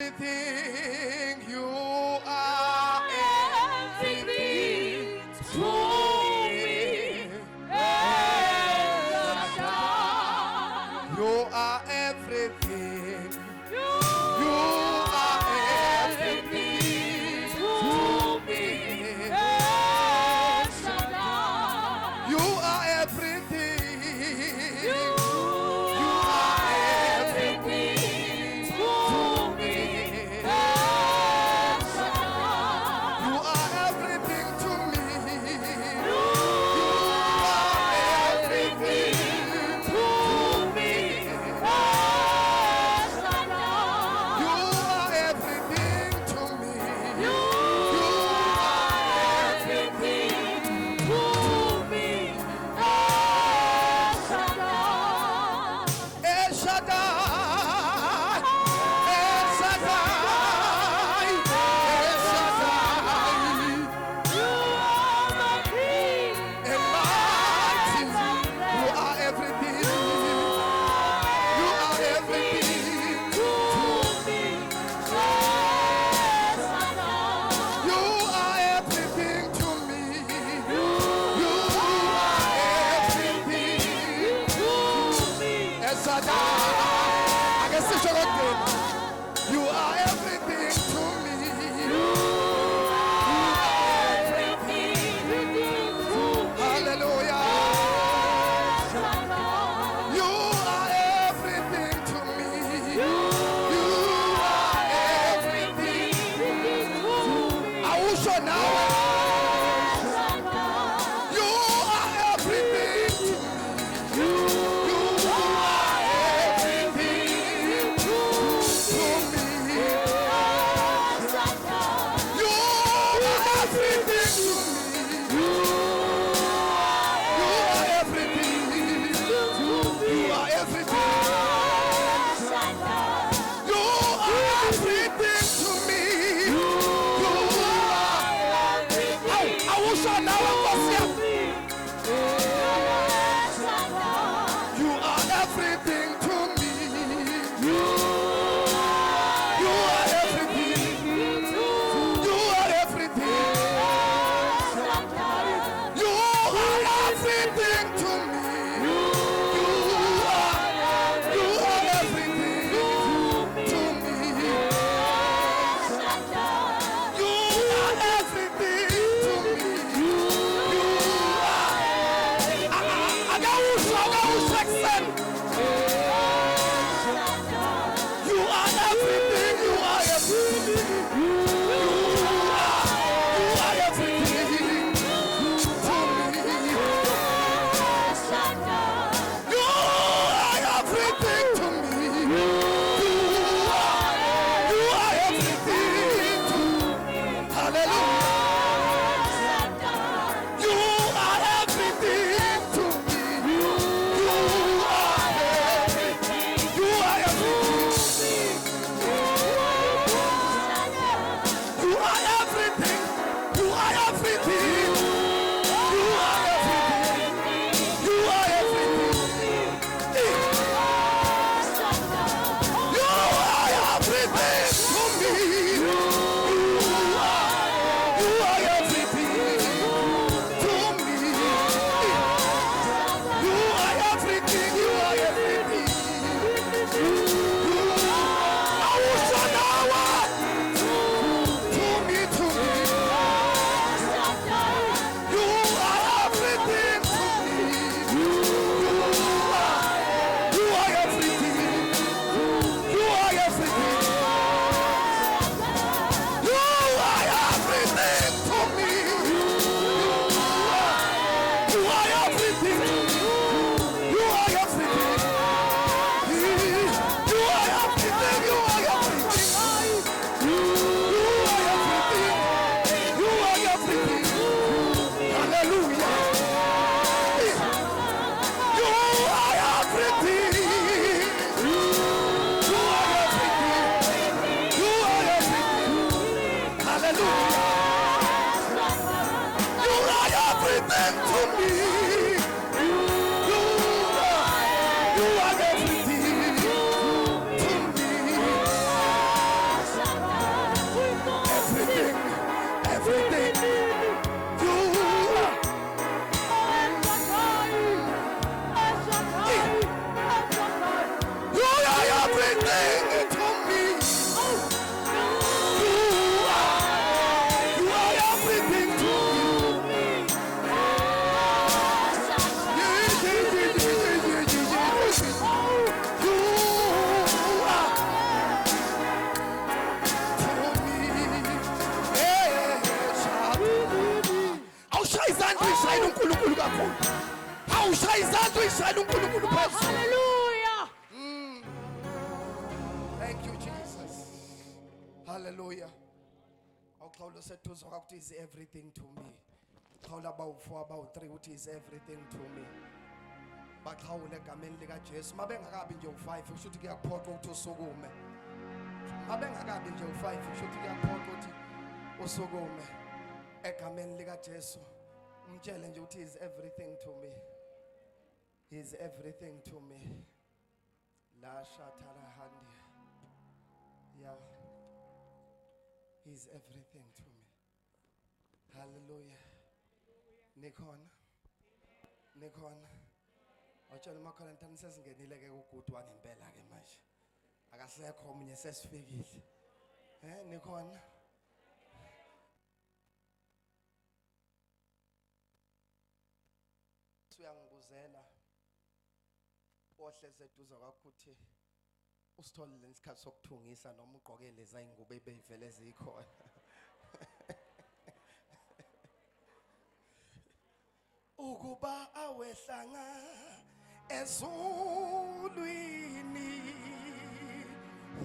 everything. You are everything to me. You are everything. You are everything to me. You are everything. You are everything to me. You are everything to me. You are everything to me. You are everything to me. You are everything to me. El Shaddai, El Shaddai, El Shaddai, and mighty. You are everything. You are everything to me. You are everything to me. You are everything to me. El Shaddai, I can see your again. You are everything to me. You are everything to me. Hallelujah. You are everything to me. You are everything to me. I will show now. You are everything to me. You are everything to me. You are everything to me. You are everything. You are everything. You are everything to me. You are. I will show now. You are everything to me. You are everything. You are everything. You are everything to me. You are everything to me. You are everything to me. You are. I got section. You are everything. You are everything. You are everything to me. You are everything to me. You are everything to me. Hallelujah. You are everything to me. You are everything. You are everything. You are everything. You are everything. You are everything. You are everything. You are everything to me. You are everything to me. You are everything. You are everything. I will show now to me, to me. You are everything to me. You are everything. You are everything. izandla uyishayela uNkulunkulu phezulu. Hallelujah. Thank you, Jesus. Hallelujah. Awuxawula seduze kwakuthi is everything to me. Xawula about 4 about 3 uthi is everything to me. Baxhawule egameni lika Jesu. Mabengakabi nje u5 kusho ukuthi kuyakuphoqa ukuthi usukume. Mabengakabi nje u5 kusho ukuthi kuyakuphoqa ukuthi usukume egameni lika Jesu. Umtshele nje uthi is everything to me. He is everything to me. La shatara handi. Yeah. He's everything to me. Hallelujah. Nikhona. Nikhona. Awutshela makhona ntana sesingenile ke kugudwa ngempela ke manje. Akasekho omunye sesifikile. Nikhona. Uyangibuzela. Ohle seduza kwakho uthi usitholile isikhathi sokuthungisa noma ugqoke leza ingubo ebeyivele zikhona. Ukuba awehlanga ezulwini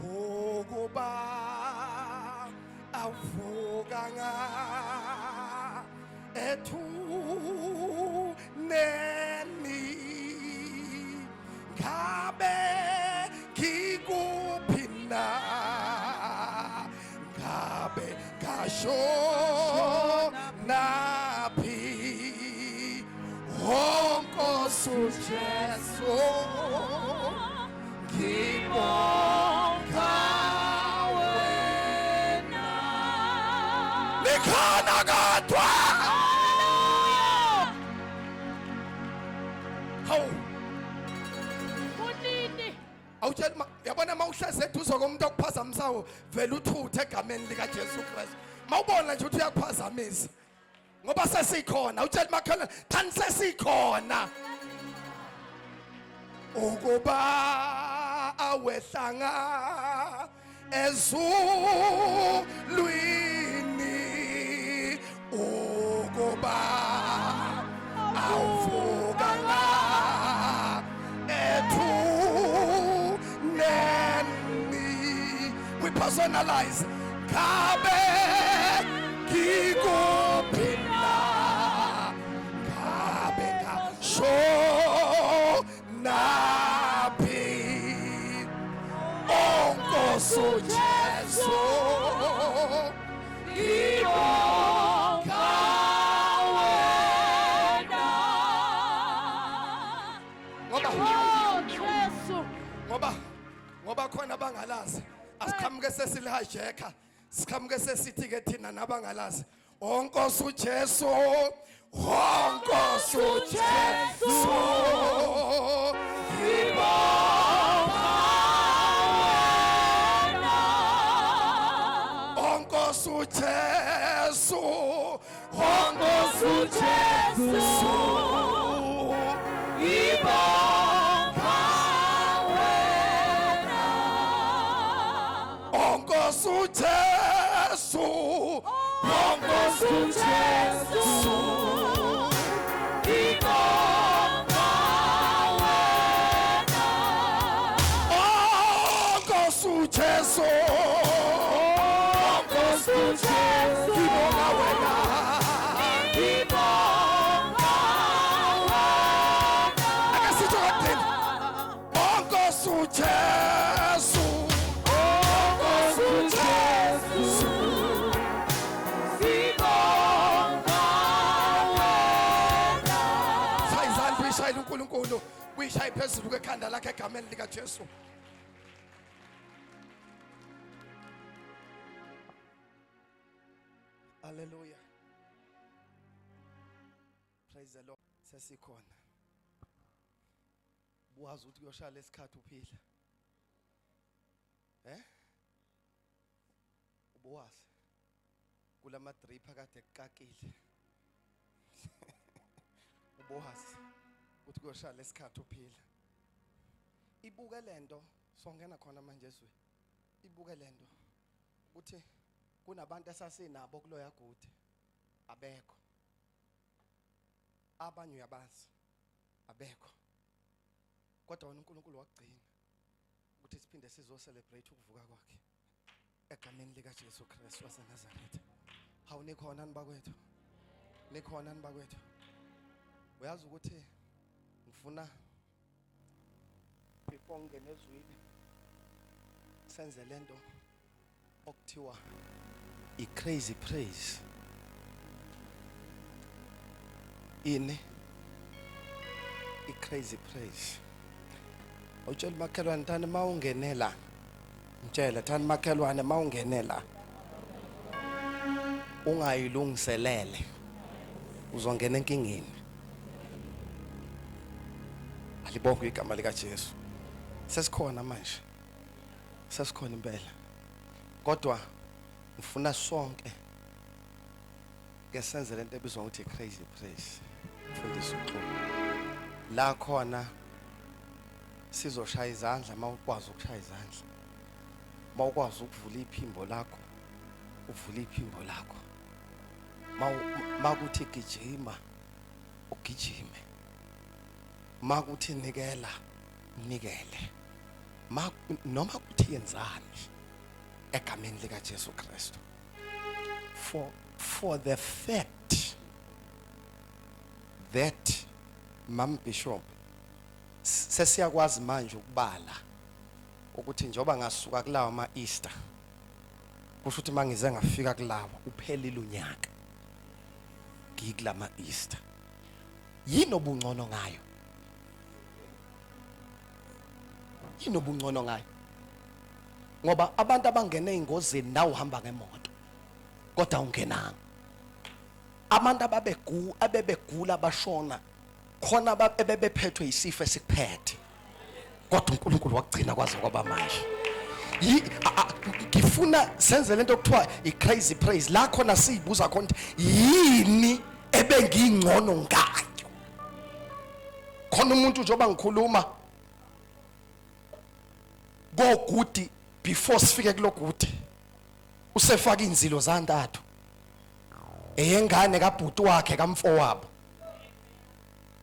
ukuba avukanga ethuneni ngabe ngikuphi na ngabe ngashona phi Nkosi Jesu ngibonga wena nikhona kodwa hawu Kunini. awutshela yabona mawuhleze eduze komuntu okuphazamisayo vele uthuthe egameni lika Jesu Kristu mawubona nje uthi uyakuphazamisa ngoba sesikhona utshela makhala thani sesikhona ukuba awehlanga ezulwini ukuba avukanga ethuneni we personalize ngabe ngikuphi na ngabe ngashona phi Nkosi Jesu ngibonga wena ngoba khona bangalazi asiqhamuke sesilihajeka siqhamuke sesithi ke thina nabangalazi Nkosi Jesu Nkosi Jesu ngibonga wena Nkosi Jesu Nkosi Jesu ngibonga wena Nkosi Jesu Nkosi Jesu ngibonga wena Nkosi Jesu Nkosi Jesu ngibonga wena ngibonga wena akasithi kodwa Nkosi Jesu Nkosi Jesu sayizandla uNkulunkulu uyishaye phezulu kwekhanda lakhe egameni lika Jesu Hallelujah Praise the Lord sesikhona buwazi ukuthi kuyoshaya lesikhathi uphila ubuwazi kulama drip akade ekakile ubuwazi ukuthi kuyoshaya lesikhathi uphila ibuke lento songena khona manje ezwe ibuke lento ukuthi kunabantu esasinabo kuloya gude abekho abanye uyabazi abekho. Kodwa wena uNkulunkulu wakugcina ukuthi siphinde sizo-celebrate ukuvuka kwakhe egameni likaJesu Kristu waseNazaretha. Hawu nikhona nibakwethu? Nikhona nibakwethu? Uyazi ukuthi ngifuna before ngene ezwini senze lento okuthiwa i-crazy praise. Ini i-crazy praise. Utshela makhelwane thani mawungenela. Mtshela thani makhelwane mawungenela. Ungayilungiselele. Uzongena enkingeni. Alibonge igama lika Jesu. Sesikhona manje. Sesikhona impela. Kodwa ngifuna sonke ke senze lento ebizwa ukuthi crazy praise. Fundisa uxolo. La khona sizoshaya izandla mawukwazi ukushaya izandla. Mawukwazi ukuvula iphimbo lakho. Uvula iphimbo lakho. Makuthi gijima ugijime. Makuthi nikela nikele. Noma kuthi yenzani egameni lika Jesu Kristu. For the fact that Mam Bishop sesiyakwazi manje ukubala ukuthi njoba ngasuka kulawa ama-Easter kusho ukuthi mangize ngafika kulawa uphelile unyaka ngikulama Easter. Yini obungcono ngayo? Yini obungcono ngayo? Ngoba abantu abangena ezingozini nawe uhamba ngemoto kodwa ungenanga. Abantu abebegula bashona khona abebephethwe isifo esikuphethe kodwa uNkulunkulu wakugcina kwaze kwaba manje. Ngifuna senze lento okuthiwa i-crazy praise la khona siyibuza khona yini ebengingcono ngayo. Khona umuntu njoba ngikhuluma go good before sifike kulo good usefaka inzilo zantathu eyengane kabhuti wakhe kamfowabo.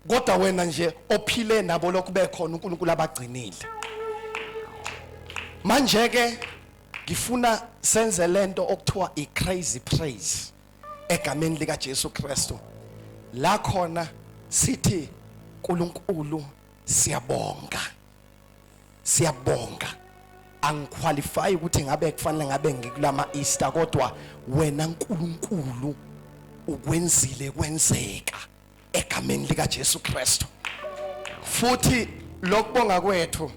Kodwa wena nje ophile nabo lokube khona uNkulunkulu abagcinile. Manje ke ngifuna senze lento okuthiwa i-crazy praise egameni lika Jesu Kristu. La khona sithi uNkulunkulu siyabonga. Siyabonga. Angiqualify ukuthi ngabe kufanele ngabe ngikulama Easter kodwa wena uNkulunkulu ukwenzile kwenzeka egameni lika Jesu Kristu. Futhi lokubonga kwethu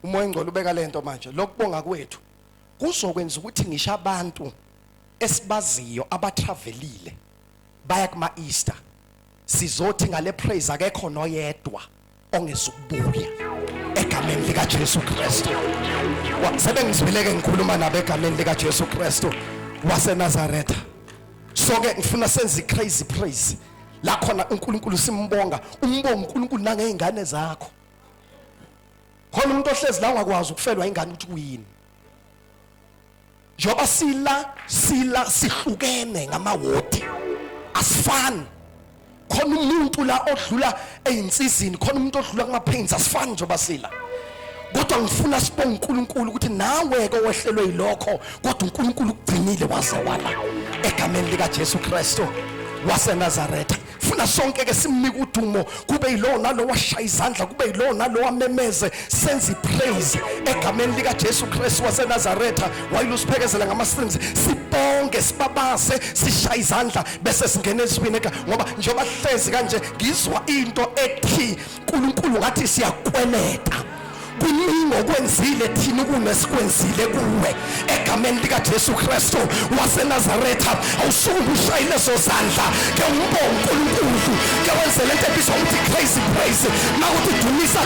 umoya engcolo ubeka lento manje lokubonga kwethu kuzokwenza ukuthi ngisho abantu esibaziyo abatravelile baya kuma Easter sizothi ngale praise akekho noyedwa ongezukubuya egameni lika Jesu Kristu. Sebengizwileke ngikhuluma nabo egameni lika Jesu Kristu waseNazaretha. So ke ngifuna senze crazy praise la khona uNkulunkulu simbonga umbonga uNkulunkulu nangeingane zakho. Khona umuntu ohlezi la ungakwazi ukufelwa ingane ukuthi kuyini. Njoba sila sihlukene ngamawodi asifani. Khona umuntu la odlula einsizini khona umuntu odlula kuma pains asifani njoba sila. Kodwa ngifuna sibonge uNkulunkulu ukuthi nawe ke wehlelwe yilokho kodwa uNkulunkulu ugcinile waze wala egameni lika Jesu Kristu waseNazaretha. Funa sonke ke simnika udumo kube yilo nalo washaya izandla kube yilo nalo wamemeze senze praise egameni lika Jesu Kristu waseNazaretha wayilusiphekezela ngama-strings sibonge sibabaze sishaya izandla bese singena ezwini ngoba njengoba hlezi kanje ngizwa into ethi uNkulunkulu ngathi siyakweleta kuningi okwenzile thina kunesikwenzile kuwe egameni lika Jesu Kristu waseNazaretha. Awusuke ushayile lezo zandla ke umbonga uNkulunkulu ke wenze lento ebizwa ukuthi crazy praise. Mawuthi dumisa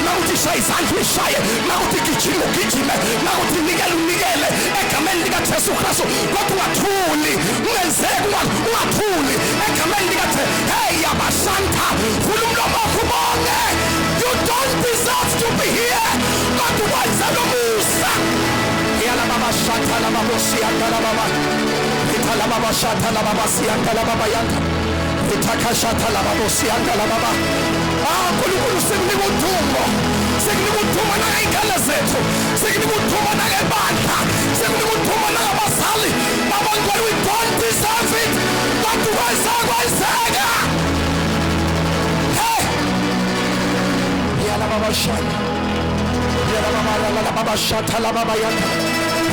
mawuthi shaya izandla ishaye mawuthi gijime mawuthi nikele egameni lika Jesu Kristu kodwa ungathuli ungenzeki ungathuli egameni lika Jesu. Hey yabashanta vula umlomo wakho ubonge. You don't deserve to be here. God wants to musa. Yala baba shata la baba sianda la baba. Itala baba shata la baba sianda la baba yanda. Itakashata la babo sianda la baba. Nkulunkulu sekunikuthumo. Sekunikuthumo nangey'nkala zethu. Sekunikuthumo nangebandla. Sekunikuthumo nangabazali. Abantu we don't deserve it. Kodwa kwenzeka. Hey! Yala baba shana. Yala baba shata la baba yanda.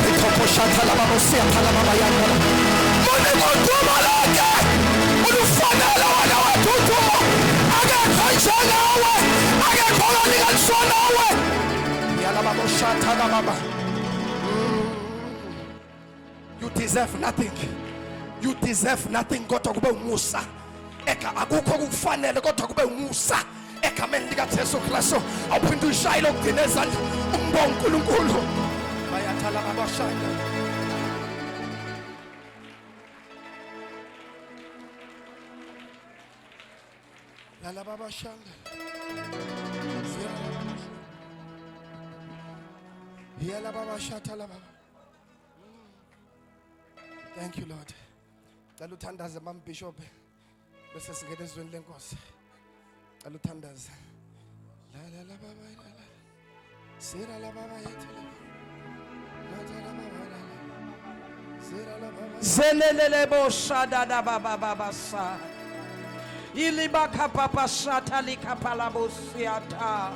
Itoko shata la baba siata la baba yanda. Munimuthumo lonke. Ufanele wena wethuthumo akekho njengawe akekho olinganiswa nawe yalaba boshata baba. You deserve nothing. You deserve nothing kodwa kube umusa akukho kukufanele kodwa kube umusa egameni likaJesu Kristu awuphinde uyishayile okugcina ezandla umbonga uNkulunkulu bayathala babashaya. La baba shanda. Yala baba shata la baba. Thank you, Lord. Daluthandaza mam bishop. Bese singena ezweni lenkosi. Daluthandaza. La baba la. Sira la baba yethu. Mata la baba. Sira la baba. Zelelele bo shada da baba baba sa. Ilibaka papa shata likapala bosiata.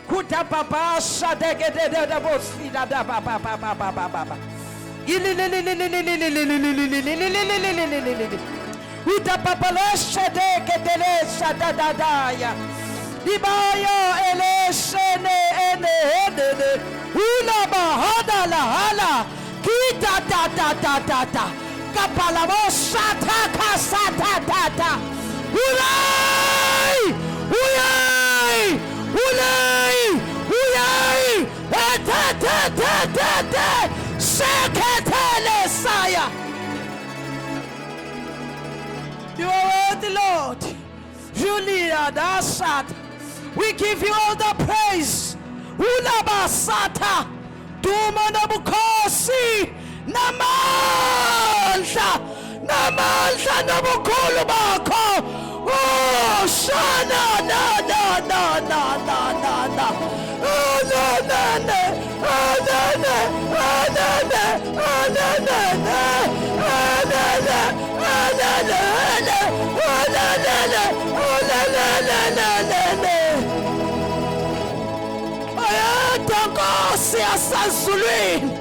Kuta papa shada gede de bosida da baba baba baba baba. Uta papa le shade gede le shada da da ya. Ibayo ele shene ene. Una bahada la hala. Kita ta. Kapala bosata kasata ta. Ulay! You are worthy, Lord. Julia Dashat. We give you all the praise. Ulabasata. Dumanabukosi. Namandla nabukhulu bakho. Oh shana na. Nkosi yasanzulwini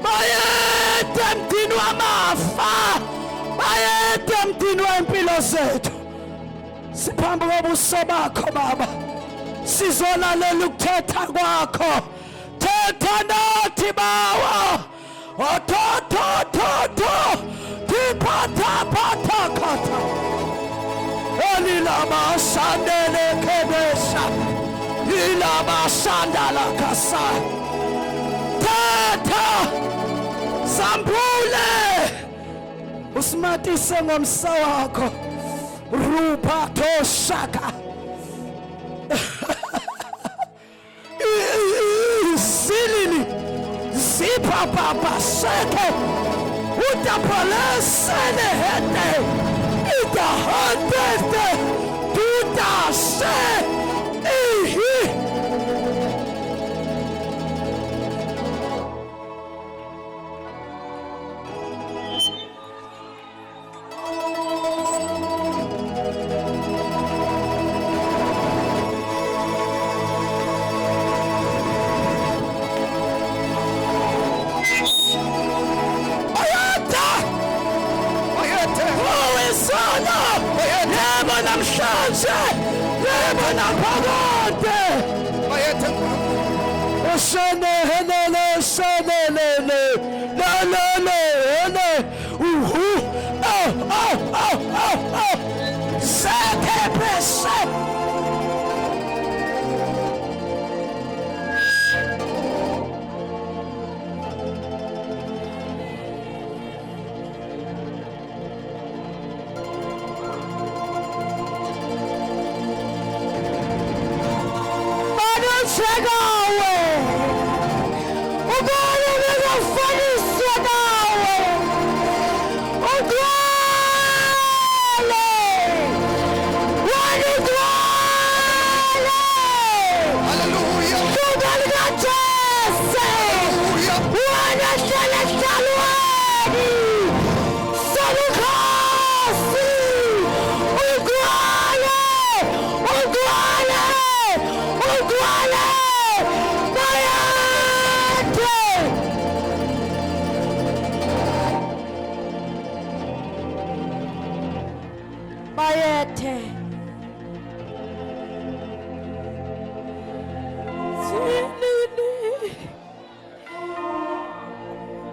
bayede emdini wamafa bayede emdini wempilo zethu siphambi kobuso bakho Baba sizolalela ukuthetha kwakho thetha nathi bawa otho tiphatha khatha olilaba sandele kebesha ilaba sandala kasa thetha sambule usimatise ngomsa wakho rupa toshaka silili zipa papa seke utapolesene hete itahantete tutase ihi. Namhlanje yebo naphakade bayethe oshene helele shelele lalele uhu seke presse Chegawe!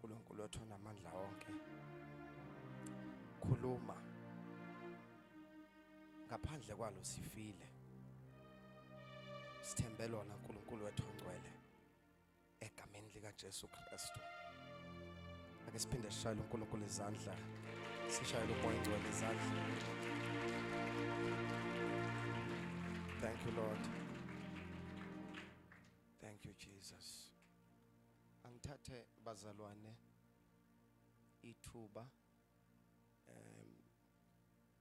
uNkulunkulu wethu onamandla wonke, khuluma. Ngaphandle kwalo sifile. Sithembe lona uNkulunkulu wethu ongcwele egameni lika Jesu Kristu. Ake siphinde sishayele uNkulunkulu izandla. Sishayele uMoya oNgcwele izandla. Thank you, Lord. Thank you, Jesus. Angithathe bazalwane ithuba.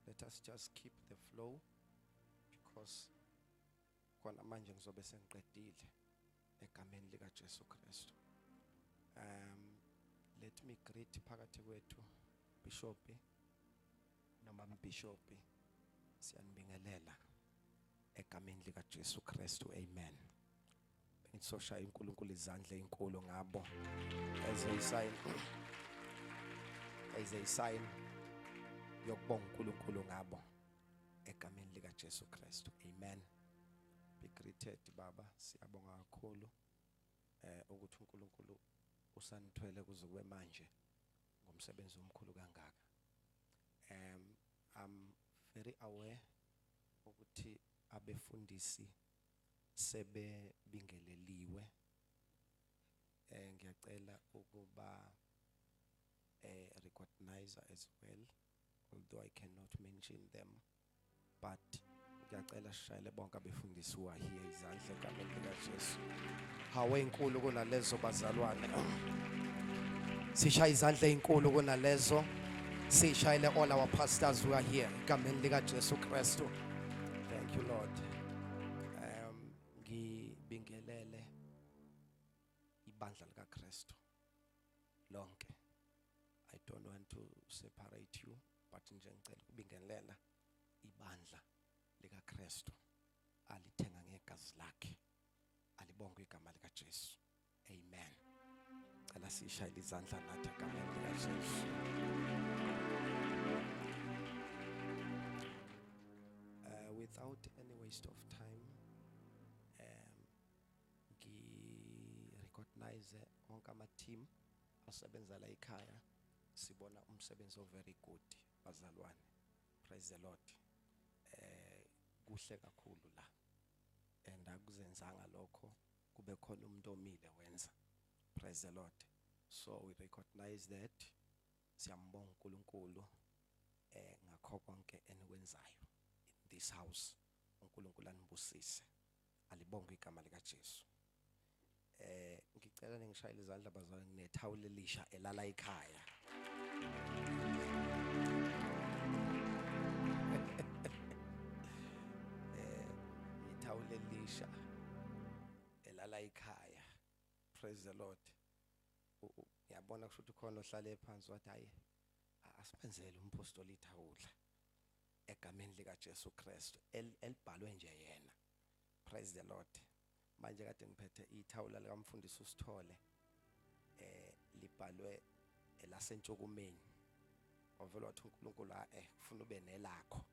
Let us just keep the flow because khona manje ngizobe sengiqedile egameni lika Jesu Kristu. Let me greet phakathi kwethu Bishop noma Bishop. Siyanibingelela egameni lika Jesu Kristu. Amen. Bengizoshaya uNkulunkulu izandla ezinkulu ngabo as a sign yokubonga uNkulunkulu ngabo egameni lika Jesu Kristu. Amen. Be greeted baba, siyabonga kakhulu ukuthi uNkulunkulu usanithwele kuze kube manje ngomsebenzi omkhulu kangaka. I'm very aware ukuthi abefundisi sebe bingeleliwe. Ngiyacela ukuba recognize as well, although I cannot mention them, but ngiyacela sishayele bonke abefundisi who are here izandla egameni lika Jesu. Hawe inkulu kunalezo bazalwane. Sishaya izandla ezinkulu kunalezo. Sishayele all our pastors who are here egameni lika Jesu Kristu. Thank you, Lord. Ngibingelele ibandla lika Kristu lonke. I don't want to separate you, but nje ngicela ukubingelela ibandla lika Kristu alithenga ngegazi lakhe. Alibonge igama lika Jesu. Amen. Cela sishayile izandla nathi egameni lika Jesu. Without any waste of time, recognize onke ama team asebenza la ekhaya. Sibona umsebenzi very good bazalwane. Praise the Lord. Kuhle kakhulu la. And akuzenzanga lokho kube khona umuntu omile wenza. Praise the Lord. So we recognize that. Siyambonga uNkulunkulu ngakho konke enikwenzayo in this house. uNkulunkulu anibusise. Alibonge igama lika Jesu. Ngicela ningishayile izandla bazalwane, nginethawula elisha elala ekhaya. Ithawula elisha elala ekhaya. Praise the Lord. Ngiyabona kusho ukuthi khona ohlale phansi wathi hayi asipenzele umpostoli ithawula egameni lika Jesu Kristu elibhalwe nje yena. Praise the Lord. Manje kade ngiphethe ithawula lika mfundisi uSithole libhalwe elasentshukumeni. Ovela wathi uNkulunkulu kufuna ube nelakho.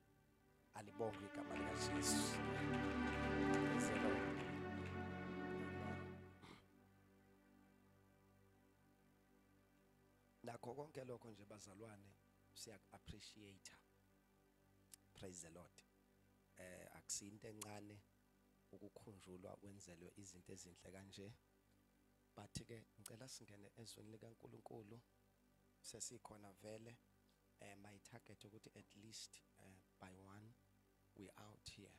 Alibonge igama lika Jesu. Praise the Lord. Nakho konke lokho nje bazalwane siya appreciate. Praise the Lord. Akusinto encane ukukhunjulwa kwenzelwe izinto ezinhle kanje. But ke ngicela singene ezweni lika uNkulunkulu sesikhona vele. My target ukuthi at least by 1 we out here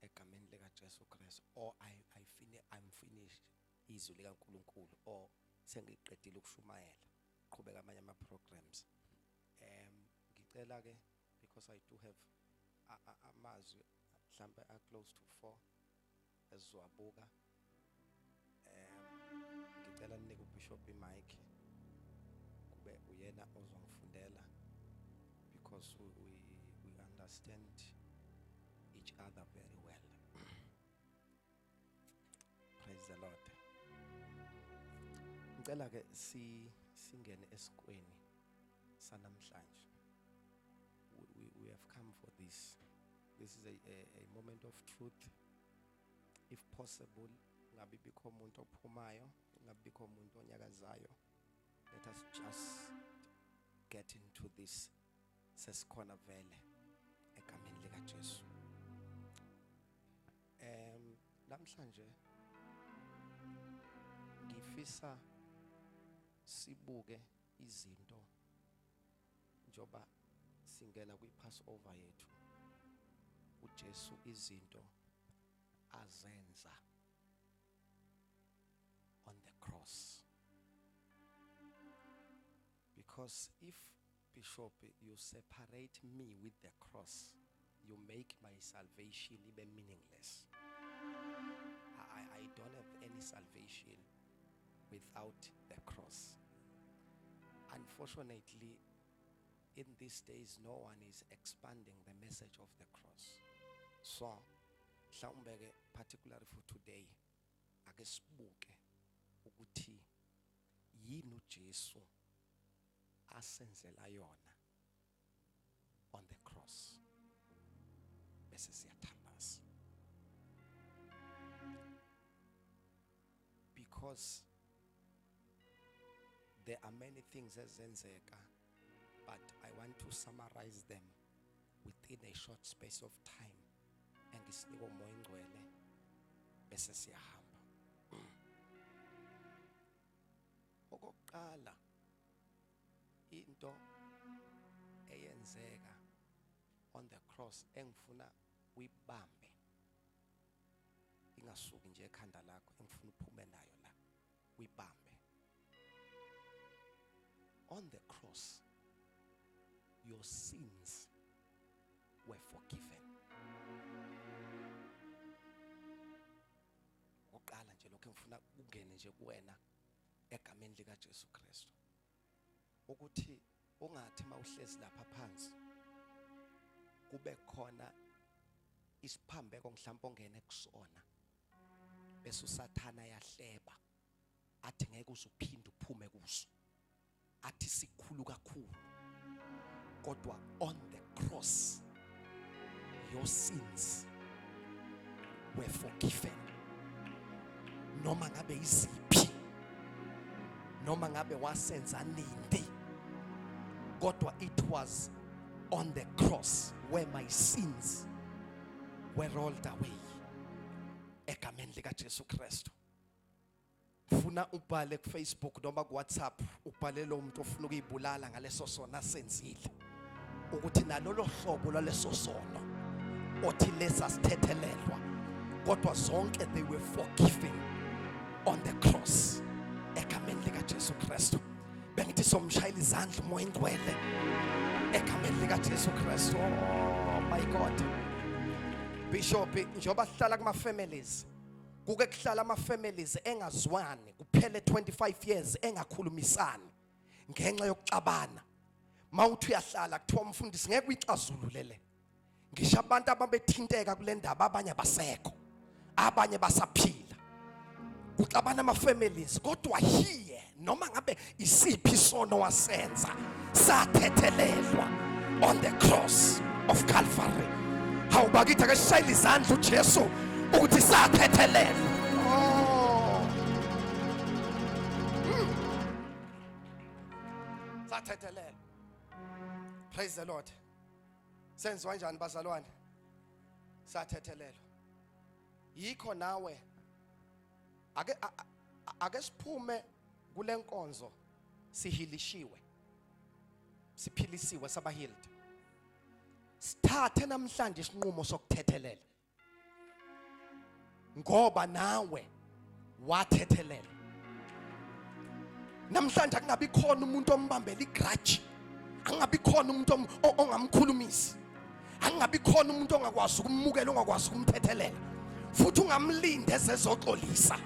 egameni lika Jesu Kristu, or I'm finished izwi lika uNkulunkulu, or sengiqedile ukushumayela qhubeka amanye ama programs. Ngicela ke because I do have amazwi mhlambe a close to 4 eziwabuka. Ngicela ninike uBishop iMike kube uyena ozongifundela because we understand each other very well. Praise the Lord. Ngicela ke singene esikweni sanamhlanje. We have come for this. This is a moment of truth. If possible, ngabe bikho umuntu ophumayo, ngabe bikho umuntu onyakazayo. Let us just get into this sesikhona vele egameni lika Jesu. Namhlanje ngifisa sibuke izinto njoba singena kwi-Passover yethu uJesu izinto azenza on the cross. Because if Bishop you separate me with the cross, you make my salvation even meaningless. I don't have any salvation without the cross. Unfortunately, in these days, no one is expanding the message of the cross. So, particularly for today, ake sibuke ukuthi yini uJesu asenzela yona on the cross. Bese siyathandaza. Because there are many things ezenzeka, but I want to summarize them within a short space of time. Engisinika umoya ingcwele bese siyahamba. Okokuqala into eyenzeka on the cross engifuna uyibambe ingasuki nje ekhanda lakho, engifuna uphume nayo la uyibambe. On the cross your sins were forgiven. Oqala nje lokho engifuna ungene nje kuwena egameni lika Jesu Kristu, ukuthi ungathi mawuhlezi lapha phansi kube khona isiphambeko mhlawumbe ongene kusona bese uSathana yahleba athi ngeke uzuphinde uphume kuso, athi sikhulu kakhulu. Kodwa on the cross your sins were forgiven. Noma ngabe iziphi, noma ngabe wasenza nini, kodwa it was on the cross where my sins were rolled away. Egameni lika Jesu Kristu. Funa ubhale ku Facebook noma ku WhatsApp ubhale lo muntu ofuna ukuyibulala ngaleso sona senzile, ukuthi nalolo hlobo laleso sono othi lesa sithethelelwa, kodwa zonke they were forgiven on the cross. Egameni lika Jesu Kristu. Bengithi somshayela izandla umoya ingcwele egameni lika Jesu Kristu. Oh my God. Bishop, njoba sihlala kuma families, kuke kuhlala ama families engazwani kuphele 25 years engakhulumisani ngenxa yokuxabana. Mawuthi uyahlala kuthiwa umfundisi ngeke uyixazululele. Ngisho abantu ababethinteka kule ndaba abanye basekho, abanye basaphila. Kuxabana ama families, kodwa here noma ngabe isiphi isono wasenza sathethelelwa on the cross of Calvary. Hawubakithi ake sishayile izandla uJesu ukuthi sathethelelwa. Sathethelelwa. Praise the Lord. Senziwa kanjani bazalwane? Sathethelelwa. Yikho nawe ake siphume kule nkonzo sihilishiwe, siphilisiwe, saba healed. Sithathe namhlanje isinqumo sokuthethelela, ngoba nawe wathethelela. Namhlanje akungabi khona umuntu ombambela igrudge, angabi khona umuntu ongamkhulumisi, angabi khona umuntu ongakwazi ukumukela, ongakwazi ukumthethelela, futhi ungamlinde ezezoxolisa.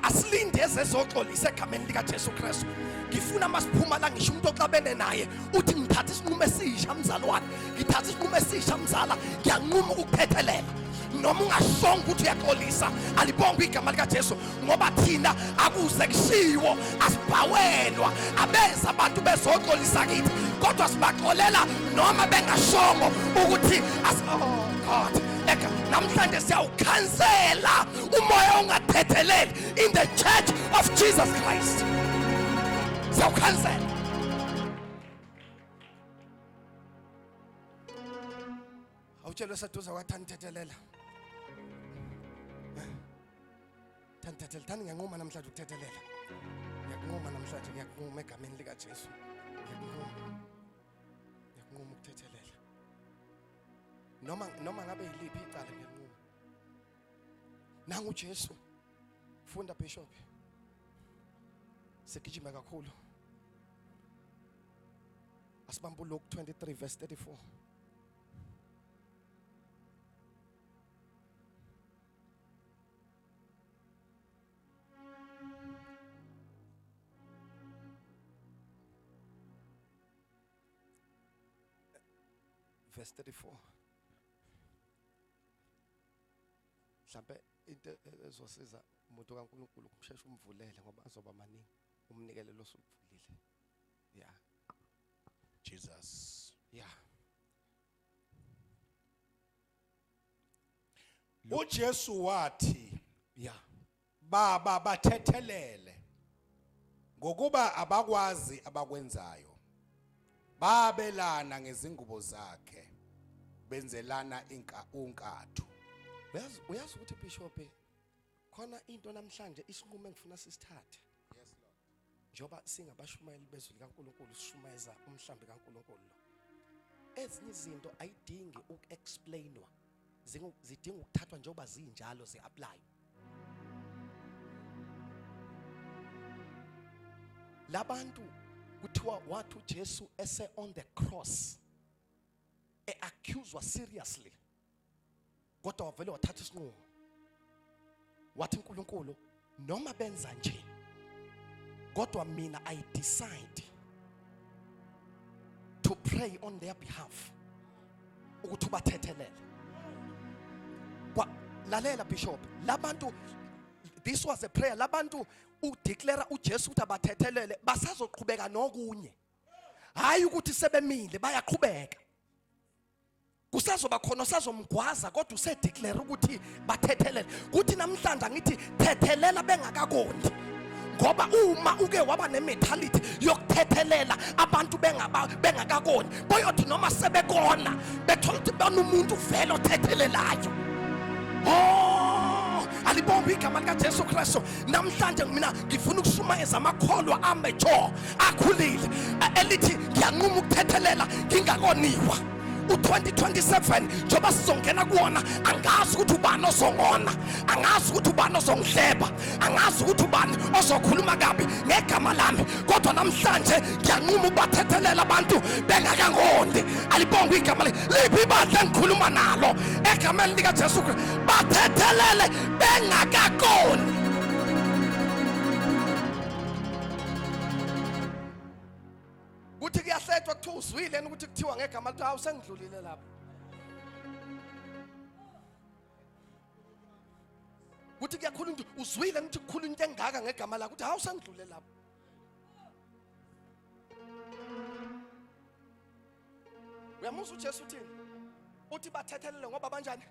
Asilinde ezezoxolisa egameni lika Jesu Kristu. Ngifuna masiphuma la ngisho umuntu oxabene naye uthi ngithatha isinqumo esisha mzalwane, ngithatha isinqumo esisha mzala, ngiyanquma ukuthethelela. Noma ungashonga ukuthi uyaxolisa, alibonga igama lika Jesu, ngoba thina akuze kushiwo asibhawelwa abeza abantu bezoxolisa kithi, kodwa sibaxolela noma bengashongo ukuthi oh God. Namhlanje siyawukhansela umoya ongathetheleli in the church of Jesus Christ. siyawukhansela. Awutshelwe seduze kwathani thethelela. Thani thethela, thani ngiyanquma namhlanje ukuthethelela. Ngiyanquma namhlanje, ngiyanquma egameni lika Jesu. Ngiyanquma ukuthethelela. Noma ngabe yiliphi icala ngiyanquma. Nangu Jesu. Funda Bishop. Sigijima kakhulu. Asibambe Luke 23 verse 34. Verse 34. Mhlambe into ezosiza umuntu kaNkulunkulu kumsheshe umvulele ngoba azoba maningi umnikele losuvulile. Yeah. Jesus. Yeah. uJesu wathi, Yeah. Baba bathethelele ngokuba abakwazi abakwenzayo. Babelana ngezingubo zakhe benzelana unkatho. Uyazi ukuthi Bishop khona into namhlanje isinqumo engifuna sisithathe. Yes Lord. Njoba singabashumayeli bezwi likaNkulunkulu sishumayeza umhlambi kaNkulunkulu. Ezinye izinto ayidingi ukuexplainwa. Zidinga ukuthathwa njoba zinjalo ziapply. Labantu kuthiwa wathi uJesu ese on the cross accused seriously. Kodwa wavele wathatha isinqumo. Wathi uNkulunkulu noma benza nje kodwa mina I decide to pray on their behalf ukuthi ubathethelele. Lalela Bishop, labantu, this was a prayer. Labantu udeclare uJesu ukuthi abathethelele basazoqhubeka nokunye. Hayi ukuthi sebemile bayaqhubeka. Kusazoba khona sazomgwaza kodwa usedeclare ukuthi bathethelele. Kuthi namhlanje ngithi thethelela bengakakondi. Ngoba uma uke waba nementality yokuthethelela abantu bengakakoni, boyothi noma sebekona bethola ukuthi banomuntu vele othethelelayo. Oh, alibomba igama lika Jesu Kristu. Namhlanje mina ngifuna ukushumayeza amakholwa amejo akhulile elithi ngiyanquma ukuthethelela ngingakoniwa. U2027 njoba sizongena kuona angazi ukuthi ubani ozongona, angazi ukuthi ubani ozongihleba, angazi ukuthi ubani ozokhuluma kabi ngegama lami, kodwa namhlanje ngiyanquma ukubathethelela abantu bengakangoni. Alibonga igama liphi ibandla engikhuluma nalo egameni lika Jesu Kristu, bathethelele bengakakoni. Kuthi kuyahlethwa kuthiwa uzwile ukuthi kuthiwa ngegama lithi hawu sengidlulile lapha. Kuthi kuyakhuluma ukuthi uzwile ukuthi kukhuluma into engaka ngegama lakho ukuthi hawu sengidlulile lapha. Uyamuzwa uJesu uthini? Uthi bathethelele ngoba banjani?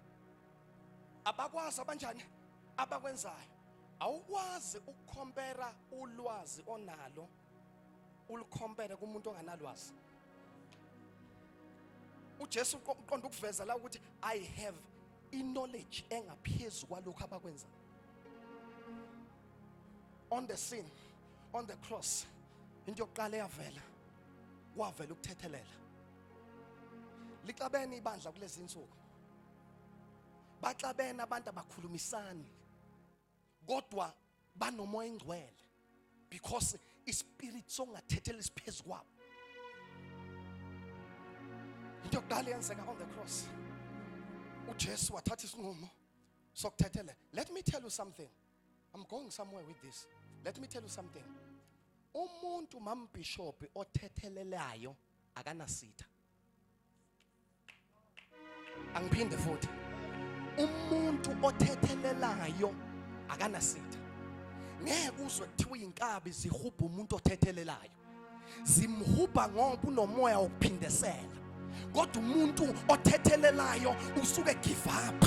Abakwazi abanjani? Abakwenzayo. Awukwazi ukukompera ulwazi onalo ulukhompere kumuntu onganalwazi. uJesu uqonda ukuveza la ukuthi I have knowledge engaphezulu kwalokho abakwenza. On the scene, on the cross, into yokuqala eyavela kwavela ukuthethelela. Lixabene ibandla kulezi insuku. Baxabene abantu abakhulumisani kodwa banomoya engcwele because ispirit songathethela isiphezulu kwabo. Into yokuqala yenzeka on the cross. uJesu wathatha isinqumo sokuthethelela. Let me tell you something. I'm going somewhere with this. Let me tell you something. Umuntu mambishop othethelelayo akanasitha. Angiphinde futhi. Umuntu othethelelayo akanasitha. Ngeke uzwe kuthiwa inkabi zihubha umuntu othethelelayo. Zimhubha ngoba unomoya wokuphindesela. Kodwa umuntu othethelelayo usuke give up.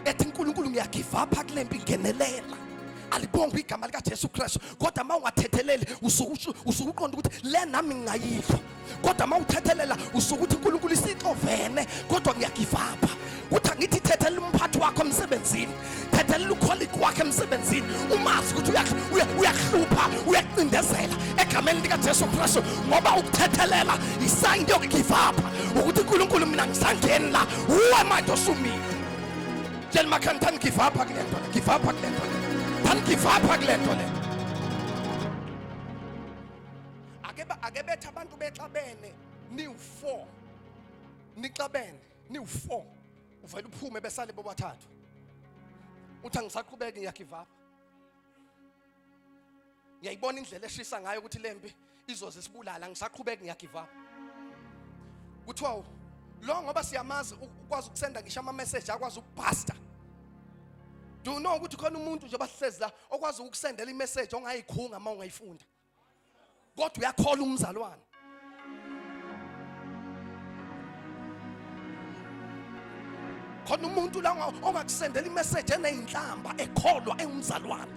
Ethi uNkulunkulu ngiya give up kulempi ngenelela. alibonge igama lika Jesu Kristu. Kodwa mawungathetheleli usukuqonda ukuthi le nami ngingayidla. Kodwa mawuthethelela usukuthi uNkulunkulu isixovene kodwa ngiyagive up. Uthi angithi thethelela umphathi wakho emsebenzini, thethelela ucolleague wakhe emsebenzini, umazi ukuthi uyahlupha uyaqindezela egameni lika Jesu Kristu, ngoba ukuthethelela isayini yokugive up ukuthi uNkulunkulu mina ngisangeni la uwe manje osumile. Tell my can't give up again, give up again, can't give up again. Agebetha abantu bexabene niwu4 nixabene niwu4 uvela uphume besale bobathathu uthi angisaqhubeki ngiyagive up. Ngiyayibona indlela eshisa ngayo ukuthi lempi izoze sibulala ngisaqhubeki ngiyagive up. Kuthiwa lo ngoba siyamazi ukwazi ukusenda ngisho ama message akwazi ukubhasta. Do you know ukuthi khona umuntu nje bahlezi la okwazi ukusendela imessage ongayikhunga uma ungayifunda, kodwa uyakhola umzalwane. Khona umuntu la ongakusendela imessage eneyinhlamba ekholwa engumzalwane,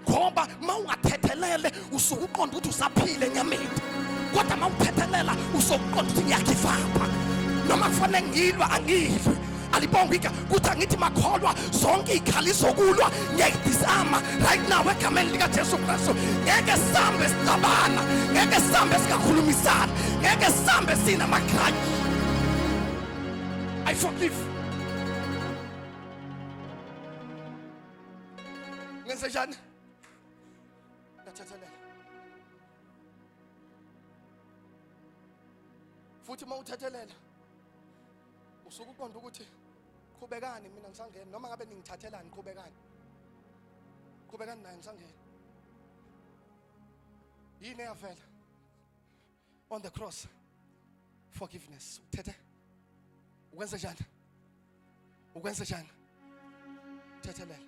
ngoba mawungathethelele usukuqonda ukuthi usaphile enyameni, kodwa mawuthethelela usukuqonda ukuthi ngiyagive up. Noma kufanele ngilwa angilwe, alibongika ukuthi angithi makholwa zonke ikhaliso kulwa ngiyayidisama right now egameni lika Jesu Kristu. Ngeke sihambe sicabana, ngeke sihambe sikakhulumisana, ngeke sihambe sinamagrudge. I forgive. Ngenze njani? Ngathethelela. Futhi mawuthethelela usukuqonda ukuthi qhubekani mina ngisangena, noma ngabe ningithathelani qhubekani naye ngisangena. Yini eyavela on the cross? Forgiveness. Uthethe ukwenze njani? Ukwenze njani? Thethelela.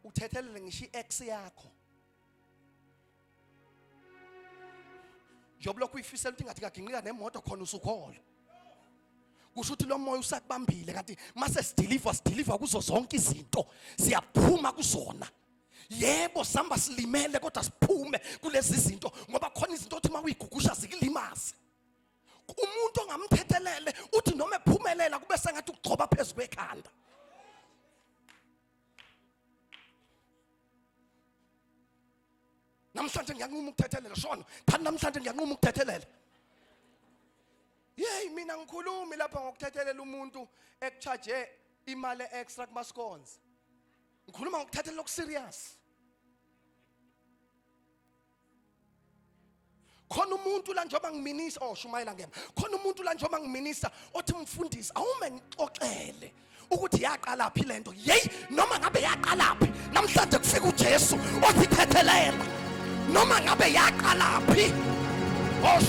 Uthethelele ngisho ex yakho. Job lokhu uyifisela ukuthi ngathi kaginqika nemoto khona usukhola. Kusho ukuthi lo moya usakubambile kanti mase sideliver kuzo zonke izinto siyaphuma kuzona. Yebo samba silimele kodwa siphume kulezi zinto ngoba khona izinto othi mawuyigugusha zikulimaza. Umuntu ongamthethelele uthi noma ephumelela kube sengathi ugcoba phezulu kwekhanda. Namhlanje ngiyanquma ukuthethelela shona. Thani namhlanje ngiyanquma ukuthethelela. Yey mina ngikhulumi lapha ngokuthethelela umuntu ekucharge imali extra kuma scones. Ngikhuluma ngokuthethelela okuserious. Khona umuntu la njengoba ngiminisa Shumayela ngema. Khona umuntu la njengoba ngiminisa othi mfundisi awume ngixoxele ukuthi yaqala phi lento. Yey noma ngabe yaqala phi namhlanje kufika uJesu othi thethelela. Noma ngabe yaqala phi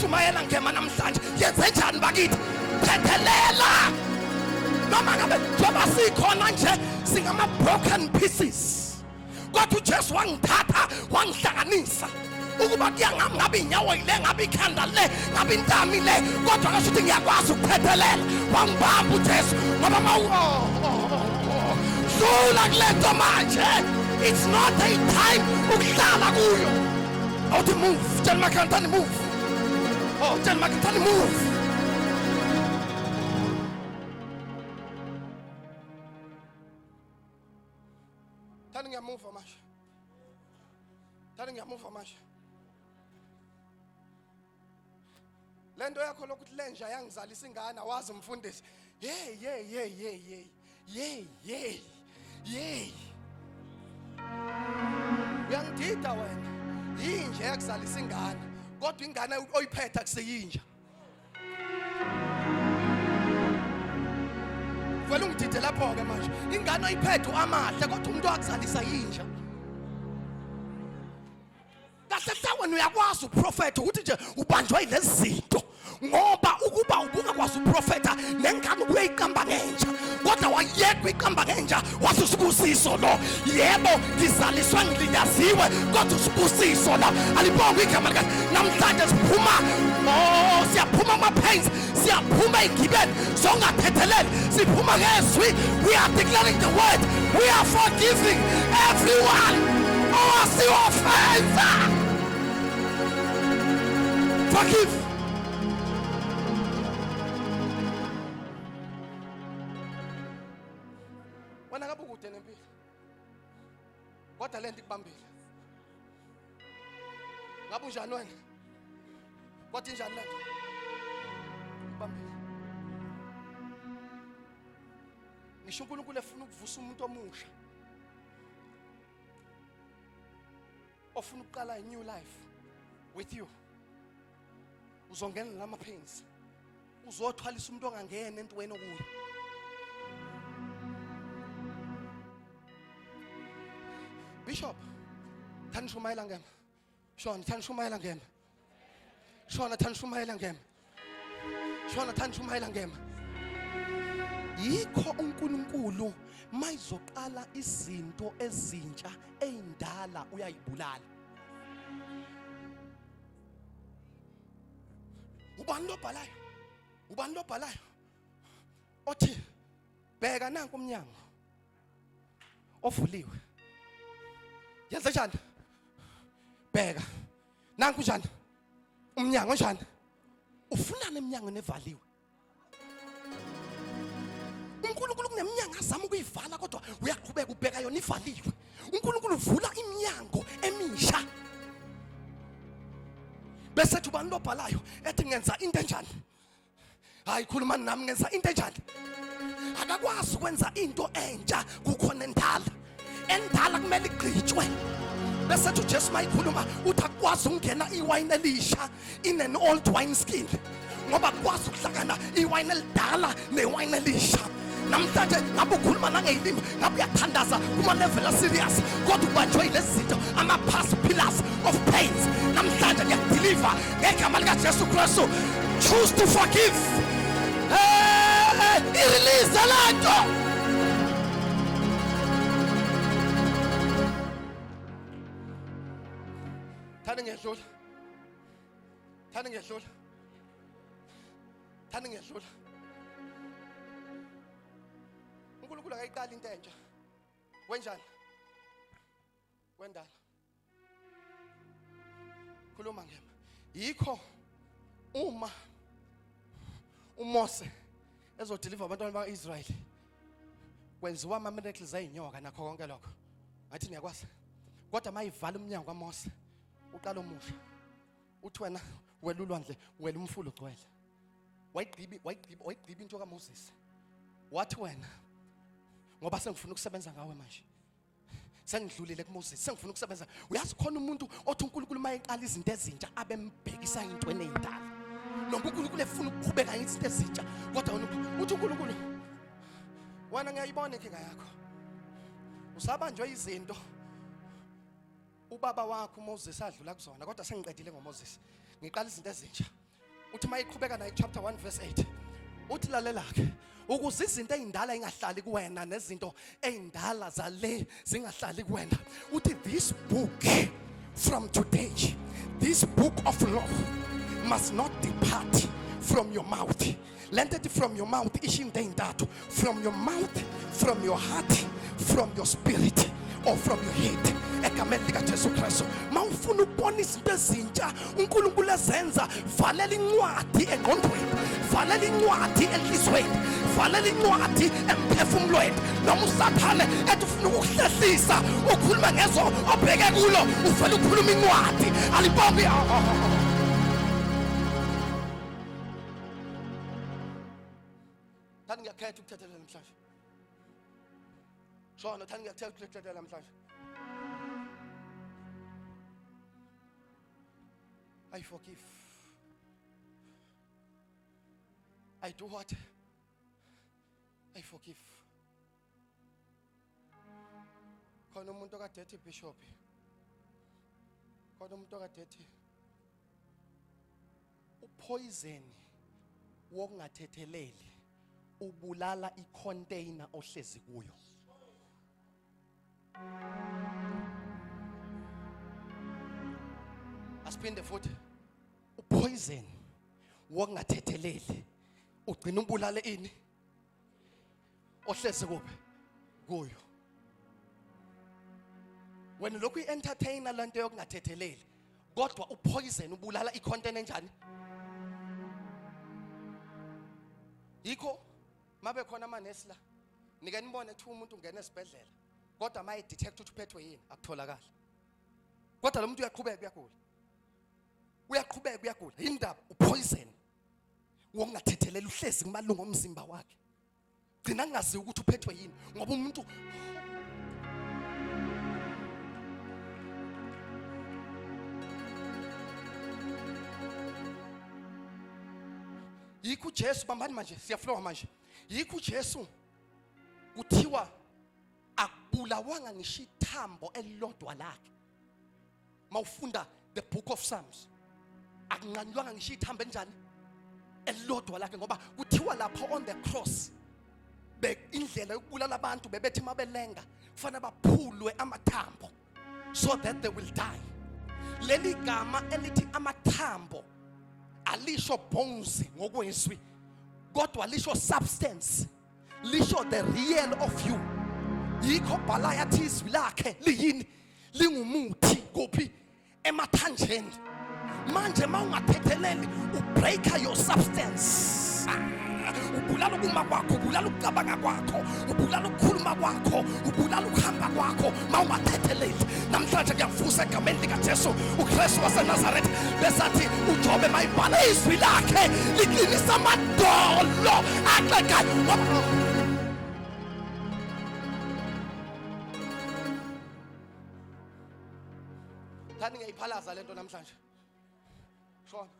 Shumayela ngema namhlanje yenze njani bakithi thethelela. Noma ngabe njengoba sikhona nje singama broken pieces, kodwa uJesu wangithatha wangihlanganisa ukuba kuyangami ngabe inyawo ile ngabe ikhanda le ngabe intami le, kodwa ngasho ukuthi ngiyakwazi ukuthethelela. Wangibamba uJesu ngoba dlula kulento manje. It's not a time ukuhlala kuyo. Awuthi move, tell makantani move. Oh, tell makantani move. Tani ngiyamove manje. Tani ngiyamove manje. Lento yakho lokuthi lenja yangizalisa ingane wazi umfundisi. Yey. Uyangidida wena. Yinja yakuzalisa ingane, kodwa ingane oyiphetha kuseyinja. Vele ungidide lapho ke manje. Ingane oyiphethe uamahle kodwa umuntu wakuzalisa yinja. kahle wena uyakwazi uprofeta ukuthi nje ubanjwa yilezi zinto ngoba ukuba ubungakwazi uprofeta nengane uyiqamba ngenja kodwa wayekwa iqamba ngenja wathi usibusiso lo yebo ngizaliswa ngilinyaziwe kodwa usibusiso lo alibonga igama lika namhlanje siphuma siyaphuma ama-pains siyaphuma ey'gibeni zongathetheleli siphuma ngezwi we are declaring the word we are forgiving everyone owasi-offensa forgive wena ngabe ukude nempilo kodwa le nto ikubambile ngabe unjani wena kodwa injani le nto ikubambile ngisho uNkulunkulu efuna ukuvusa umuntu omusha ofuna ukuqala a new life with you uzongena lama-pains uzothwalisa umuntu ongangena entweni okuyo Bishop, thani shumayela ngema. Shona thani shumayela ngema. Shona thani shumayela ngema. Shona thani shumayela ngema. Yikho uNkulunkulu mayizoqala izinto ezintsha ezindala uyayibulala. Ubani lobhalayo? Ubani lobhalayo? Othi bheka nanku umnyango ovuliwe. Yenza njani? Bheka. Nanku njani? Umnyango njani? Ufunana eminyango nevaliwe. uNkulunkulu kuneminyango azama ukuyivala kodwa uyaqhubeka ubheka yona ivaliwe. uNkulunkulu uvula iminyango emisha. Besethi ubani lobhalayo ethi ngenza into enjani? Hayi khuluma nami ngenza into enjani? Akakwazi ukwenza into entsha kukhona endala. Endala kumele igqitshwe. Bese uthi uJesu mayikhuluma uthi akwazi ukungena iwayini elisha in an old wine skin ngoba akwazi ukuhlangana iwayini elidala newayini elisha. Namhlanje ngabe ukhuluma nangeyilimi ngabe uyathandaza kuma level serious kodwa ubanjwe yilezi zinto ama past pillars of pains. Namhlanje ngiyakudeliver ngegama lika Jesu Kristu. Choose to forgive. Irelease lanto. Thani ngedlula. Thani ngedlula. Thani ngedlula. uNkulunkulu akayiqala into entsha. Wenjani? Wendala. Khuluma ngema. Yikho uma uMose ezodeliver abantwana bakaIsrayeli kwenziwa ama miracles ayinyoka nakho konke lokho. Ngathi niyakwazi. Kodwa mayivala umnyango kaMose uqala omusha. Uthi wena welulwa nje wela umfula ugcwele. Wayigqiba into kaMoses. Wathi wena ngoba sengifuna ukusebenza ngawe manje. Sengidlulile kuMoses, sengifuna ukusebenza. Uyazi khona umuntu othi uNkulunkulu mayeqala izinto ezintsha abembhekisa intweni ezindala. Noma uNkulunkulu efuna ukuqhubeka izinto ezintsha, kodwa uthi uNkulunkulu wena ngiyayibona inkinga yakho. Usabanjwe izinto ubaba wakho uMoses adlula kuzona kodwa sengiqedile ngoMoses. Ngiqala izinto ezintsha. Uthi mayiqhubeka nayo chapter 1 verse 8. Uthi lalela ke ukuze izinto ezindala ingahlali kuwena nezinto ezindala zale zingahlali kuwena. Uthi this book from today, this book of law must not depart from your mouth. Let it from your mouth ishinto ezintathu, from your mouth, from your heart, from your spirit or from your head. Egameni lika Jesu Kristu mawufuna ukubona izinto ezintsha uNkulunkulu ezenza valela incwadi engqondweni, valela incwadi enhlizweni, valela incwadi emphefumulweni. Noma usathane ethi ufuna ukuhlehlisa ukhuluma ngezo obheke kulo uvela ukukhuluma incwadi alibonge. Thani ngiyakhetha ukuthethelela namhlanje. Shona thani ngiyakhetha ukuthethelela namhlanje. I forgive. I do what? I forgive. Khona umuntu okade ethi bishop Kodwa umuntu okade ethi upoison wokungathetheleli ubulala icontainer ohlezi kuyo. Asiphinde futhi upoison wokungathetheleli ugcina ubulale ini ohlezi kuphi kuyo. Wena lokhu entertainer lento yokungathetheleli kodwa upoison ubulala icontainer enjani? Yikho mabe khona amanesi la nike nibone ethi umuntu ungena esibhedlela kodwa maye detect ukuthi uphethwe yini akutholakala. Kodwa lo muntu uyaqhubeka uyagula. Uyaqhubeka uyagula. Indaba upoison wokungathethelela uhlezi kumalungu omzimba wakhe. Gcina ngazi ukuthi uphethwe yini ngoba umuntu yikho Jesu bambani manje siyaflowa manje. Yikho Jesu kuthiwa akubulawanga ngisho ithambo elilodwa lakhe. Mawufunda the book of Psalms akunqanyulwanga ngisho ithambo enjani elilodwa lakhe ngoba kuthiwa lapho on the cross indlela yokubulala abantu bebethi mabelenga kufanele baphulwe amathambo so that they will die. Leli gama elithi amathambo alisho bones ngokwezwi kodwa lisho substance, lisho the real of you. Yikho bhala yathi izwi lakhe liyini lingumuthi kuphi emathanjeni. Manje mawungathetheleli ubreaka your substance. Ubulala ukuma kwakho, ubulala ukucabanga kwakho, ubulala ukukhuluma kwakho, ubulala ukuhamba kwakho mawungathetheleli. Namhlanje kuyavusa egameni likaJesu uKristu waseNazaretha besathi uJobe mayibhala izwi lakhe liqinisa amadolo axekayo. Thani ngiyiphalaza lento namhlanje. Shona.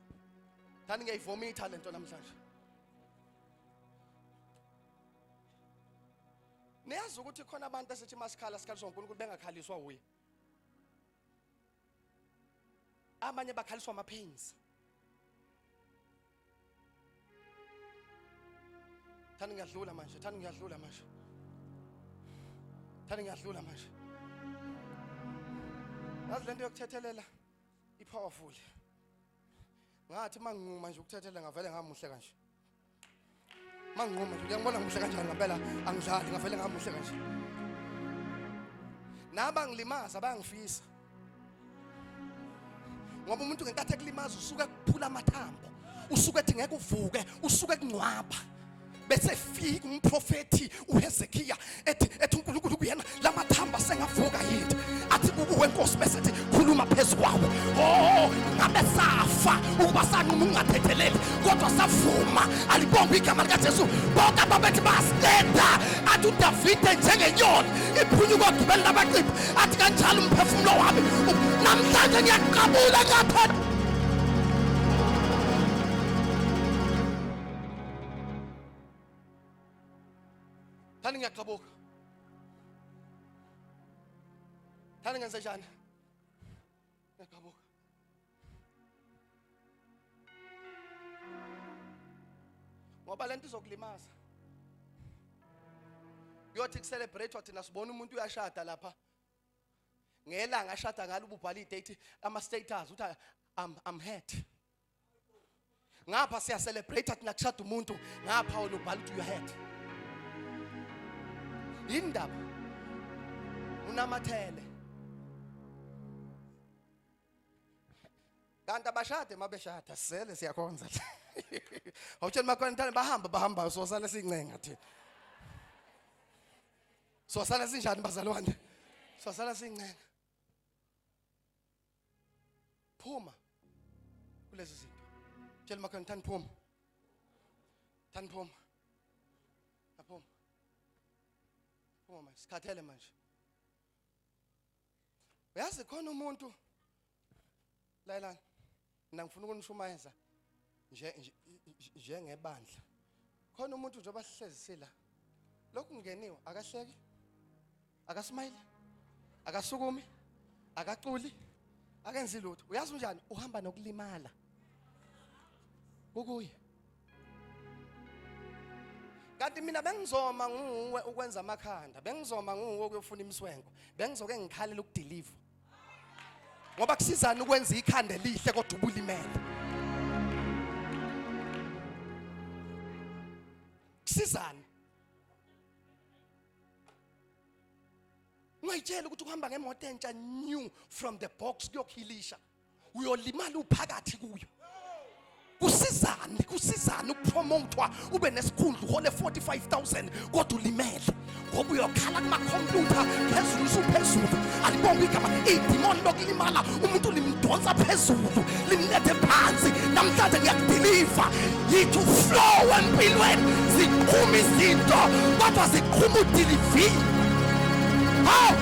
Thani ngiyivomita lento namhlanje. Niyazi ukuthi khona abantu esithi masikhala sikhaliswa uNkulunkulu bengakhaliswa uye. Abanye bakhaliswa ama pains. Thani ngiyadlula manje, thani ngiyadlula manje. Thani ngiyadlula manje. Yazi lento yokuthethelela ipowerful. Ngathi manginquma nje ukuthethelela ngavele ngamuhle kanje. Manginquma nje uyangibona ngimuhle kanjani ngempela angidlali ngavele ngamuhle kanje. Naba ngilimaza bayangifisa. Ngoba umuntu ngenkathi ekulimaza usuke kuphula amathambo, usuke ethi ngeke uvuke, usuke kungcwaba. Bese fika umprofeti uHezekiya ethi uNkulunkulu kuyena lamathamba sengavuka yini athi kuwe Nkosi bese ethi khuluma phezukwawo. Oh ngabe safa ukuba sanquma ungathetheleli kodwa savuma alibonga igama likaJesu bonke ababethi basilenda athi uDavide njengenyoni iphunyuka kwagibela labaqiphi athi kanjalo umphefumulo wami namhlanje ngiyaqabula ngaphela. Thani ngiyaqabuka. Thani ngenze njani? Ngiyaqabuka. Ngoba lento izokulimaza. Uyothi kucelebrate thina sibona umuntu uyashada lapha. Ngelanga ashada ngalo ububhala idate ama status uthi I'm hurt. Ngapha siya celebrate thina kushada umuntu ngapha ubhala uthi you hurt. Indaba unamathele kanti abashade mabeshada sele siyakhonza. Awutshela makhona bahamba sosala sincenga thina. Sosala sinjani bazalwane? Sosala sincenga. Phuma kulezi zinto. Tshela makhona thani phuma. Thani phuma. Aphuma. Phuma sikhathele manje. Uyazi khona umuntu layelana mina ngifuna ukunishumayeza nje ngebandla. Khona umuntu njengoba sihlezi la. Lokhu ngeniwe akahleki. Akasmile. Akasukumi. Akaculi. akenzi lutho. Uyazi unjani? Uhamba nokulimala ukuye. Kanti mina bengizoma nguwe ukwenza amakhanda, bengizoma nguwe ukuyofuna imswengo, bengizoke ngikhalela ukudeliver. Ngoba kusizana ukwenza ikhanda elihle kodwa ubulimele. Kusizana. Ungayitshela ukuthi uhamba ngemoto entsha new from the box kuyokhilisha. Uyolimala uphakathi kuyo. Kusizana ukupromothwa ube nesikhundla uhole 45,000 kodwa ulimele. Ngoba uyokhala kuma computer phezulu usuphezulu. Alibonga igama idemon lokulimala umuntu limdonsa phezulu limlethe phansi. Namhlanje ngiyakudeliver yithi flow empilweni ziqhuma izinto kodwa ziqhuma udeliver. How?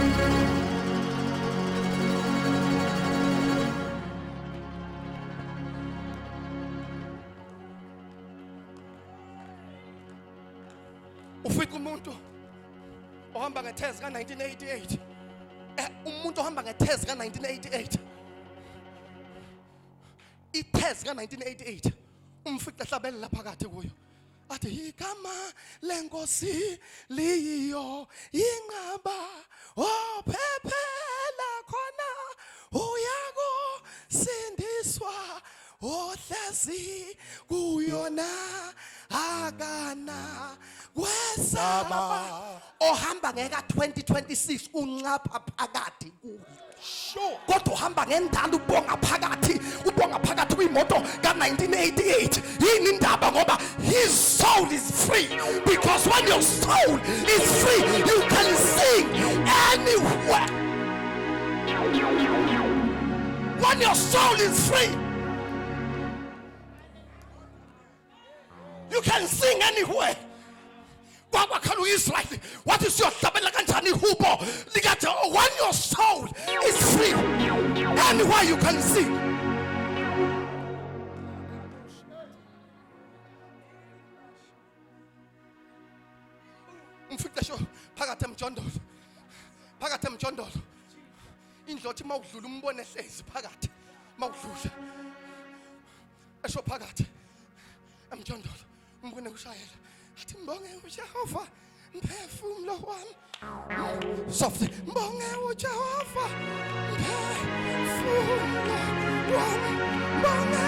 Ufika umuntu ohamba ngetezi ka1988. Umuntu ohamba ngetezi ka1988. Itezi ka1988. Umfica hlabele lapha phakathi kuyo. Athi igama lenkosi liyo ingaba ophephela khona uyako sindiswa ohlezi kuyona akana kwesaba ohamba ngeka 2026 uncapha phakathi kuyo. Sure. Kodwa uhamba ngendalo ubonga phakathi kwimoto ka1988. Yini indaba ngoba his soul is free, because when your soul is free you can sing anywhere. When your soul is free you can sing anywhere. Israel, what is your tabela kanjani hubo likathi when your soul is free anywhere you can sing. Umfica sho phakathi emjondolo indlothi mawudlula umbone ehlezi phakathi mawudlula esho phakathi emjondolo umbone ushayela athi mbonge uJehova mphefumulo wami softly mbonge uJehova mphefumulo wami mbonge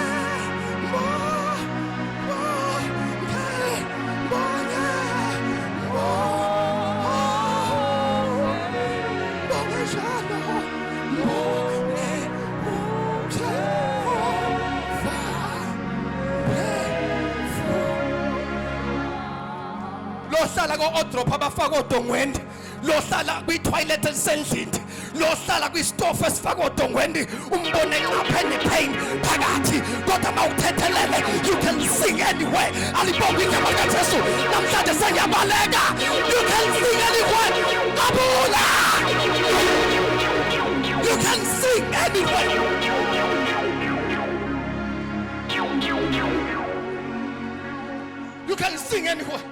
lohlala ko-odrop abafaka odongweni, lohlala kwi-toilet elisendlini, lohlala kwi-stove esifaka odongweni, umbone ngapha ne-pain phakathi kodwa mawuthethelele you can sing anywhere. Alibonga igama likaJesu namhlanje sengiyabaleka, you can sing anywhere. Kabula, you can sing anywhere. You can sing anywhere.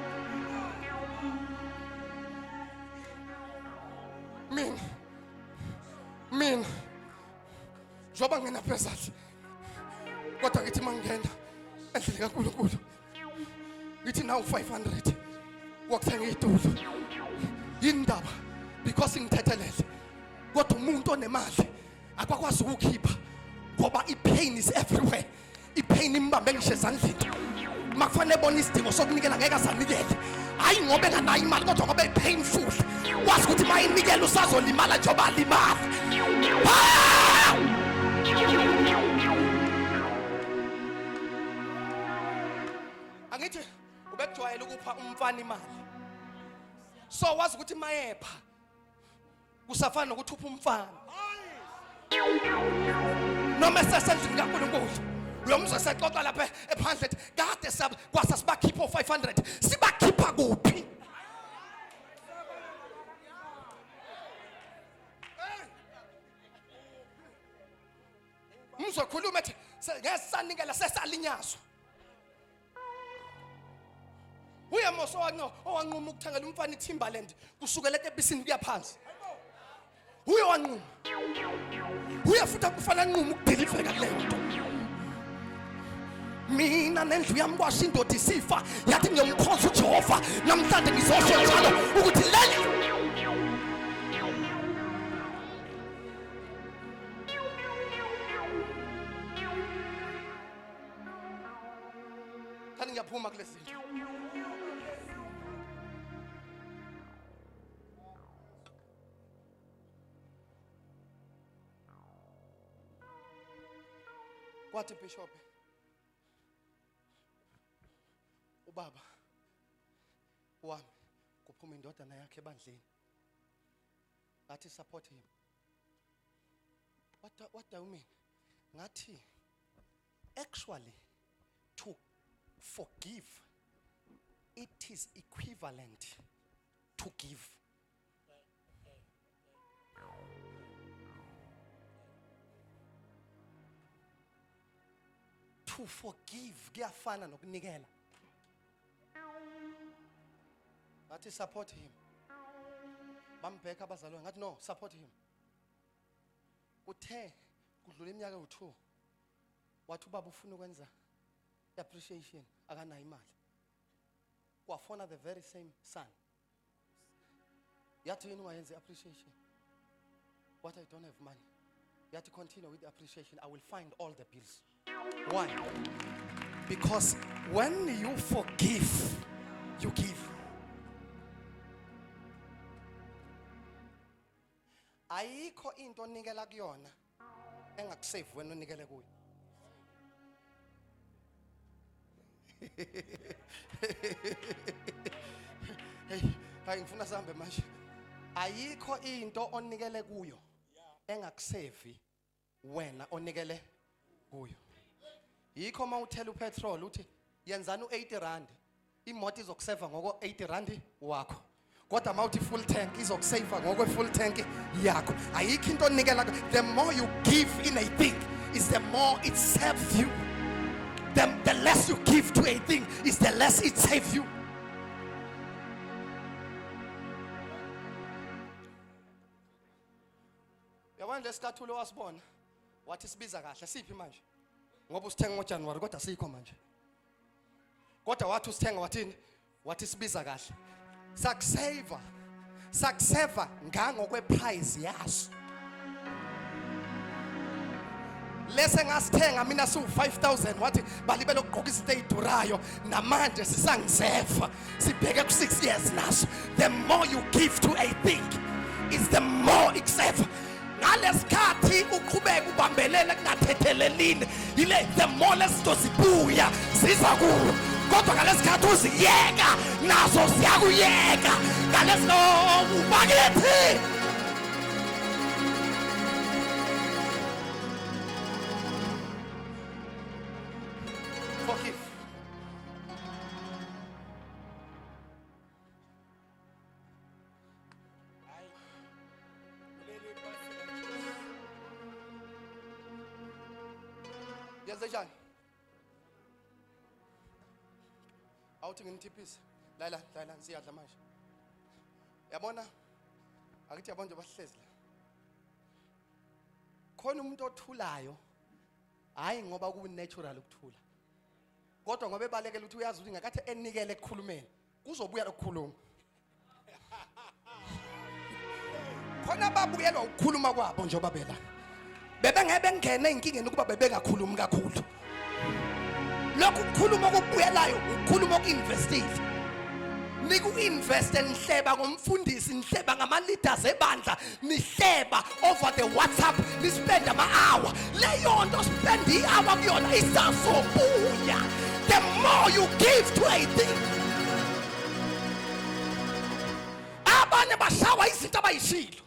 Mina njoba ngena phezulu kodwa ngithi mangena endlini kaNkulunkulu ngithi nawu 500 wokuthenga itulo indaba because ngithethelele kodwa umuntu onemali akwakwazi ukukhipha ngoba ipain is everywhere. Ipain imbambe ngisho ezandleni makufanele bona isidingo sokunikela ngeke asanikele, hayi ngoba enganayo imali kodwa ngoba ipainful wazi ukuthi mayinikela usazolimala njengoba limala. Angithi ubekujwayela ukupha umfana imali, so wazi ukuthi mayepha kusafana nokuthi upha umfana noma sesendlini kaNkulunkulu uyomuzwa sexoxa lapha ephandle ethi kade kwasa sibakhipha 500 sibakhipha kuphi? Mzokhuluma ethi ngesanikela sesalinyazwa. Uyamoso owanquma ukuthengela umfana iTimberland kusukela eTebisini kuya phansi. uye wanquma uye futhi akufana nquma ukudelivereka kuleyo nto. Mina nendlu yami kwasho indoda isifa yathi ngiyomkhonza uJehova namhlanje ngizosho njalo ukuthi leli ngiyaphuma kule zinto. Kwathi bishop ubaba wami kuphuma indodana yakhe ebandleni. Ngathi support him. What do you mean? Ngathi actually to forgive, it is equivalent to give. To forgive kuyafana nokunikela. Ngathi support him. Bambheka abazalwane ngathi no, support him. Kuthe kudlula iminyaka u2 wathi ubaba ufuna ukwenza appreciation akanayo imali. Kwafona the very same son. Yathi yini ungayenza appreciation? What I don't have money. Yathi continue with the appreciation. I will find all the bills. Why? Because when you forgive, you give. Ayikho into onikela kuyona engakusave wena onikele kuyo. Hayi ngifuna sihambe manje. Ayikho into onikele kuyo engakusave wena onikele kuyo. Yikho mawuthela upetrol uthi yenzani u80 rand. Imoto izokuseva ngoko 80 rand wakho. Kodwa mawuthi full tank izokusave ngoko full tank yakho. Ayikho into onikela. The more you give in a thing is the more it serves you. The less you give to a thing is the less it saves you. Yabona lesicathulo wasibona wathi sibiza kahle siphi manje ngoba usithenga ngoJanuary kodwa sikho manje. Kodwa wathi usithenga wathini? Wathi sibiza kahle. Sakuseva ngangokwe price yaso. Lese ngasithenga mina su 5000 wathi balibele ukugqoka izinto ezidurayo namanje sisangiseva sibheke ku 6 years naso. The more you give to a thing is the more it serves. Ngalesikhathi uqhubeka ubambelele kungathethelelini ile the more lezinto zibuya siza kuwe. Kodwa ngalesikhathi uziyeka nazo siyakuyeka. Ngalesikhathi ubakithi forgive. Yenze njani? Awuthi ngimthiphise. Lala siyadla manje. Yabona? Akithi yabona nje bahlezi la. Khona umuntu othulayo hayi ngoba ku natural ukuthula. Kodwa ngoba ebalekela ukuthi uyazi ukuthi ngakathi enikele ekukhulumeni kuzobuya ukukhuluma. Khona babuyelwa ukukhuluma kwabo nje babela. Bebengebe ngene inkingeni ukuba bebengakhulumi kakhulu. Lokhu ukukhuluma okubuyelayo ukukhuluma okuinvestile. Niku invest nihleba ngomfundisi nihleba ngama leaders ebandla nihleba over the WhatsApp ni spend ama-hour. Leyo nto spend i-hour kuyona isazobuya. The more you give to a thing. Abanye bashawa izinto abayishilo.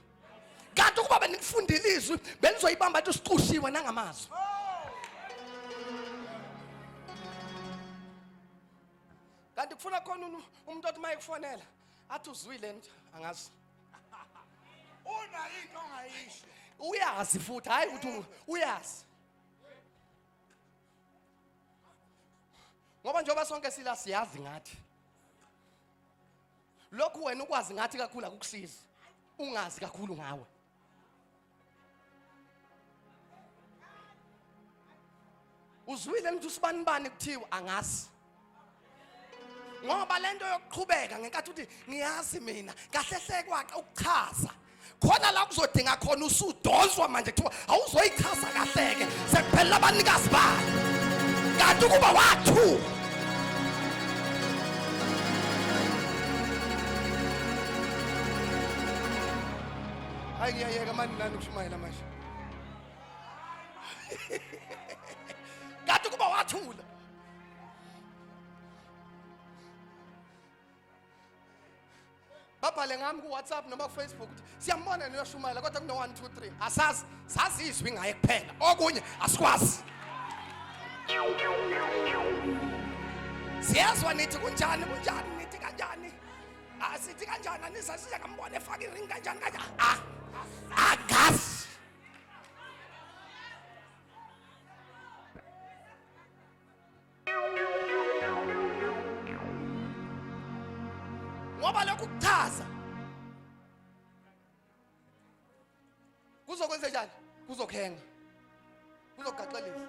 Kanti ukuba benikufundile izwi benizoyibamba ukuthi siqushiwe nangamazwi. Kanti kufuna khona umuntu othi mayekufonela athi uzwile nje angazi. Una into ongayisho. Uyazi futhi hayi ukuthi uyazi. Ngoba njengoba sonke sila siyazi ngathi. Lokhu wena ukwazi ngathi kakhulu akukusiza. Ungazi kakhulu ngawe. Uzwile ukuthi usibani bani kuthiwa angazi. Ngoba lento yokuqhubeka ngenkathi uthi ngiyazi mina kahle hle kwaqa ukuchaza. Khona la kuzodinga khona usudonswa manje kuthiwa awuzoyichaza kahle ke sekuphelela abanikazi bani. Kanti ukuba wathu. Hayi ngiyayeka manje nani ukushumayela manje. Kanti kuba wathula. Babhale ngami ku WhatsApp noma ku Facebook ukuthi siyambona niyoshumayela kodwa kuno 1 2 3 asazi sazizwi ngaye kuphela okunye asikwazi. Siyazwa nithi kunjani nithi kanjani asithi kanjani anisasiza ngambona efaka iring kanjani agas. Ngoba lokhu kuchaza kuzokwenza njani kuzokhenga kuzogaxelisa.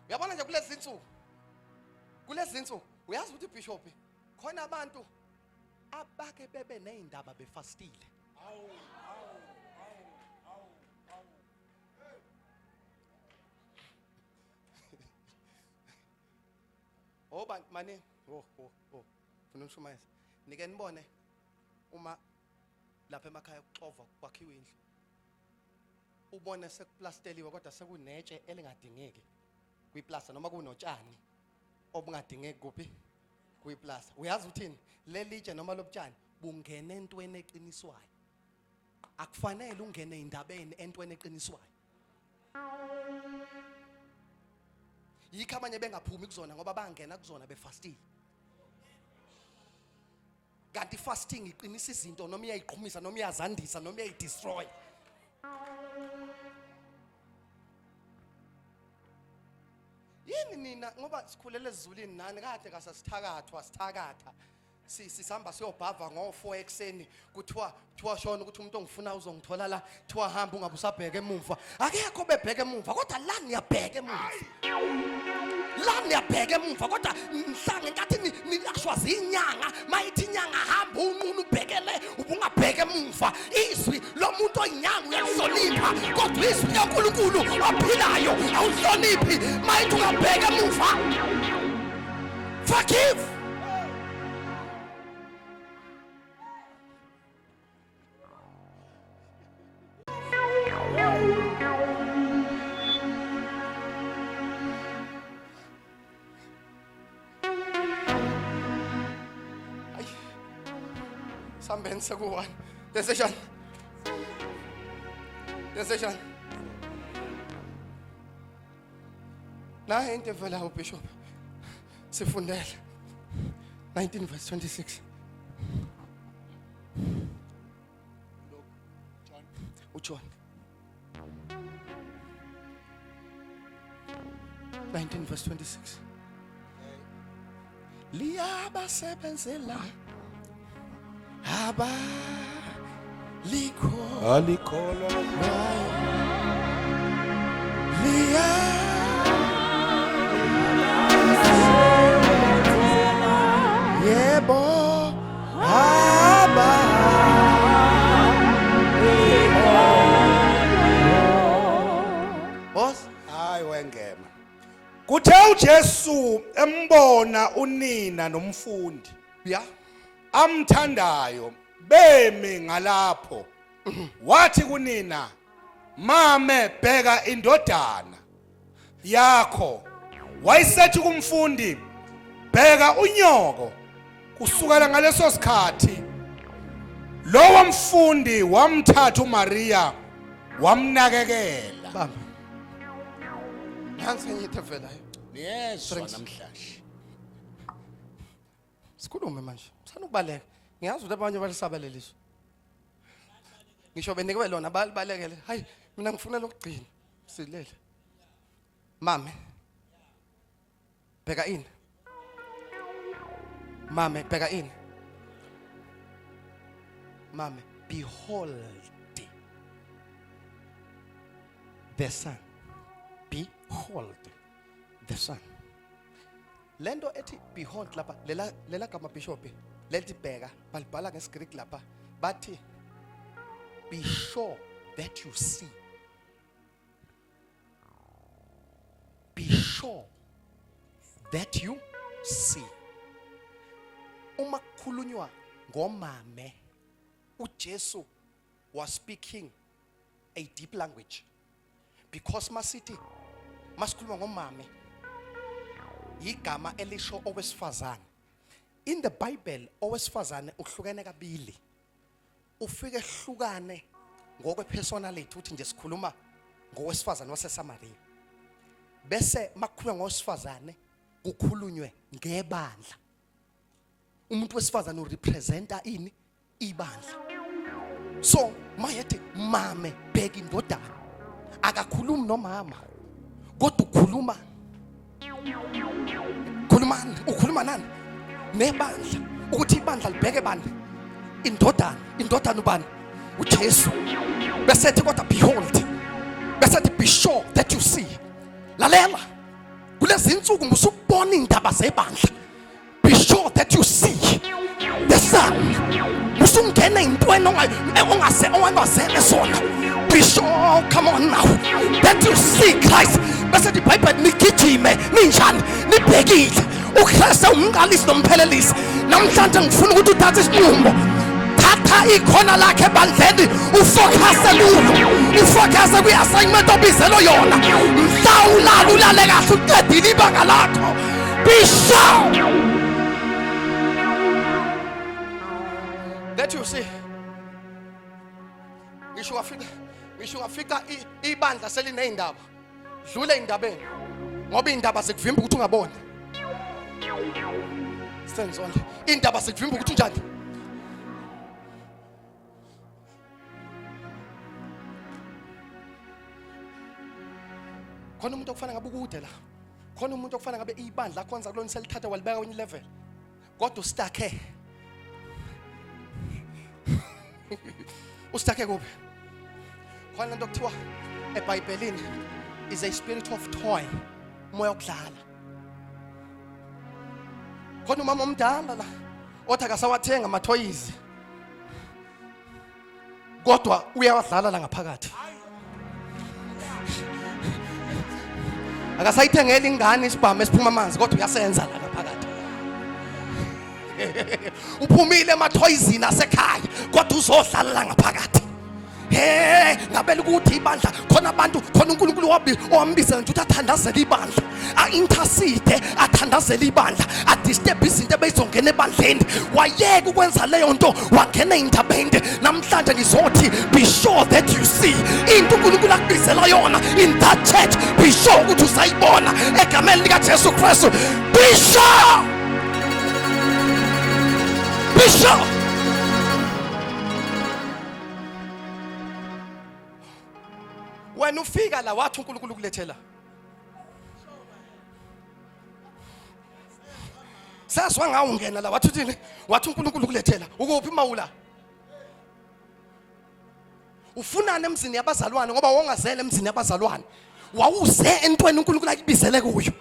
Uyabona nje kulezi insuku uyazi ukuthi bishop khona abantu abake bebe nezindaba befastile. Oba mani funa ukushumayeza nike nibone uma lapha emakhaya kuxova kwakhiwa indlu ubone sekuplasteliwe kodwa sekunetshe elingadingeki kwiplasta noma kunotshani obungadingeki kuphi kwiplasta. Uyazi uthini lelitshe noma lobutshani bungena entweni eqiniswayo. Akufanele ungene indabeni entweni eqiniswayo. Yikho abanye bengaphumi kuzona ngoba bangena kuzona befastile. Kanti fasting iqinisa izinto noma iyayiqhumisa noma iyazandisa noma iyayidestroy. Yini nina ngoba sikhulele ezulwini nani kade sithakatha sihamba siyobhava ngo4 ekseni kuthiwa shona ukuthi umuntu ongifuna uzongithola la kuthiwa hamba ungabe usabheka emuva. Akekho bebheka emuva kodwa la niyabheka emuva. La niyabheka emuva kodwa mhla ngenkathi niyashwaza inyanga mayithi inyanga hamba unqunu ubhekele ubungabheka emuva. Izwi lomuntu oyinyanga uyalihlonipha kodwa izwi loNkulunkulu ophilayo awuhloniphi mayithi ungabheka emuva. Forgive. Sambenza kuwan. Decision. Na into evela uBishop. Sifundele. 19 verse 26. John. 19 verse 26. Liyaba sebenzela Aba alikholwa Liya Yebo Aba Boss hayi wengema. Kuthe uJesu embona unina nomfundi ya amthandayo beme ngalapho wathi kunina mame bheka indodana yakho. Wayisethi kumfundi bheka unyoko. Kusukela ngaleso sikhathi lowo mfundi wamthatha uMaria wamnakekela. baba Nansi ngithi velayo Yezwa namhlanje. sikhulume manje usana ukubaleka ngiyazi ukuthi abanye balisabeleliswa ngisho benikwe lona balibalekele hayi mina ngifuna lokugcina silele mame bheka ini mame bheka ini mame behold the son behold the Son. Lento ethi behold lapha lela gama bishop lethi bheka balibhala ngeSgreek lapha bathi be sure that you see. Be sure that you see. Uma kukhulunywa ngomame, uJesu was speaking a deep language, because masikhuluma ngomame igama elisho owesifazane. In the Bible owesifazane uhlukene kabili. Ufike hlukane ngokwe personality uthi nje sikhuluma ngowesifazane waseSamaria. Bese makukhulunywa ngowesifazane kukhulunywe ngebandla. Umuntu wesifazane urepresenta ini? Ibandla. So mayethi mame bheka indodana, akakhulumi nomama kodwa ukhuluma nani? Nebandla. Ukuthi ibandla libheke bani? Indodana ubani? uJesu. Bese ethi kodwa behold. Bese ethi be sure that you see. Lalela. Kulezi insuku musubona indaba zebandla. Be sure that you see the Son. Musungena intweni ongazele sona. Be sure, come on now, that you see Christ. Bese ethi iBhayibheli nigijime ninjani nibhekile. uKristu umqalisi nomphelelisi. Namhlanje ngifuna ukuthi uthathe isinqumo. Thatha ikhona lakhe ebandleni ufocuse kulo. Ufocuse kwi-assignment obizelo yona. Mhlawulala ulale kahle uqedile ibanga lakho. Be sure that you see. Ngisho wafika ibandla selineyindaba. Dlule indabeni. Ngoba indaba zikuvimba ukuthi ungaboni. Senzona. Indaba zikuvimba ukuthi unjani? Khona umuntu okufanele ngabe ukude la. Khona umuntu okufanele ngabe ibandla khonza kulona selithatha walibeka kwenye level. Kodwa ustakhe. Ustakhe kuphi? Khona lento kuthiwa eBhayibhelini is a spirit of toy. Moya wokudlala. Khona umama omdala la othi akasawathenga ama toys. Kodwa uyawadlala la ngaphakathi. Akasayithengela ingane isibhamu esiphuma amanzi kodwa uyasenza la ngaphakathi. Uphumile ema-toysini asekhaya kodwa uzodlala la ngaphakathi. Ngabela ukuthi ibandla khona abantu khona uNkulunkulu owambizela nje ukuthi athandazele ibandla, a-intercede, athandazele ibandla, adisturb izinto ebezongena ebandleni. Wayeka ukwenza leyo nto wangena ey'ndabeni. Namhlanje ngizothi be sure that you see into uNkulunkulu akubizela yona in that church. Be sure ukuthi usayibona egameni likaJesu Kristu. Be sure. Be sure. When ufika la wathi uNkulunkulu kulethela. Saswa ngawo ungena la wathi uthini? Wathi uNkulunkulu kulethela. Ukuphi mawula? Ufunana emzini yabazalwane ngoba wongazele emzini yabazalwane. Wawuze entweni uNkulunkulu akubizele kuyo.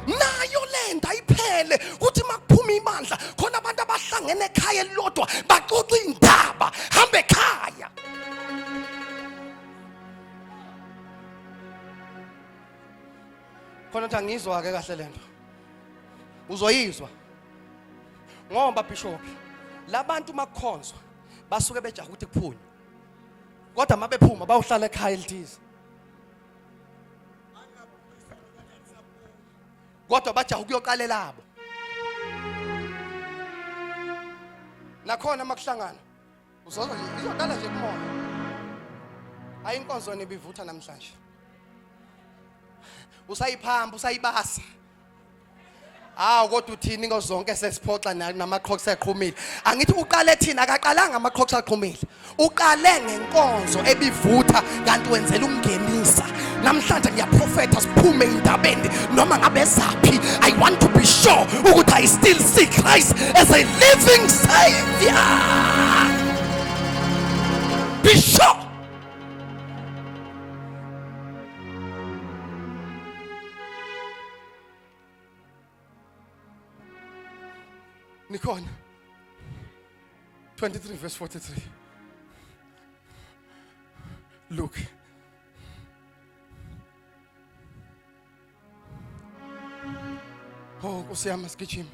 Nayo lenda iphele kuthi makuphuma imandla khona abantu abahlangene ekhaya elilodwa baxoxa indaba hambe ekhaya. Khona nje ngizwa ke kahle lento. Uzoyizwa. Ngoba bishop labantu makukhonzwa basuke bejaha ukuthi kuphunywe. Kodwa mabephuma bawuhlala ekhaya elithize. Kodwa bajaha ukuyoqalela labo. Nakhona makuhlangana izodala nje kumoya. Hayi inkonzo nebivutha namhlanje. Usayiphamba usayibasa. Kodwa uthini ngozonke sesiphoxa namaqhox aqhumile. Angithi uqale thina akaqalanga amaqhox aqhumile. Uqale ngenkonzo ebivutha kanti wenzela umngenisa. Namhlanje ngiyaprofeta siphume indabeni noma ngabe zaphi. I want to be sure ukuthi I still see Christ as a living savior. Be sure. Nikhona. 23 verse 43. Look. Oh, kusiyama sigijima.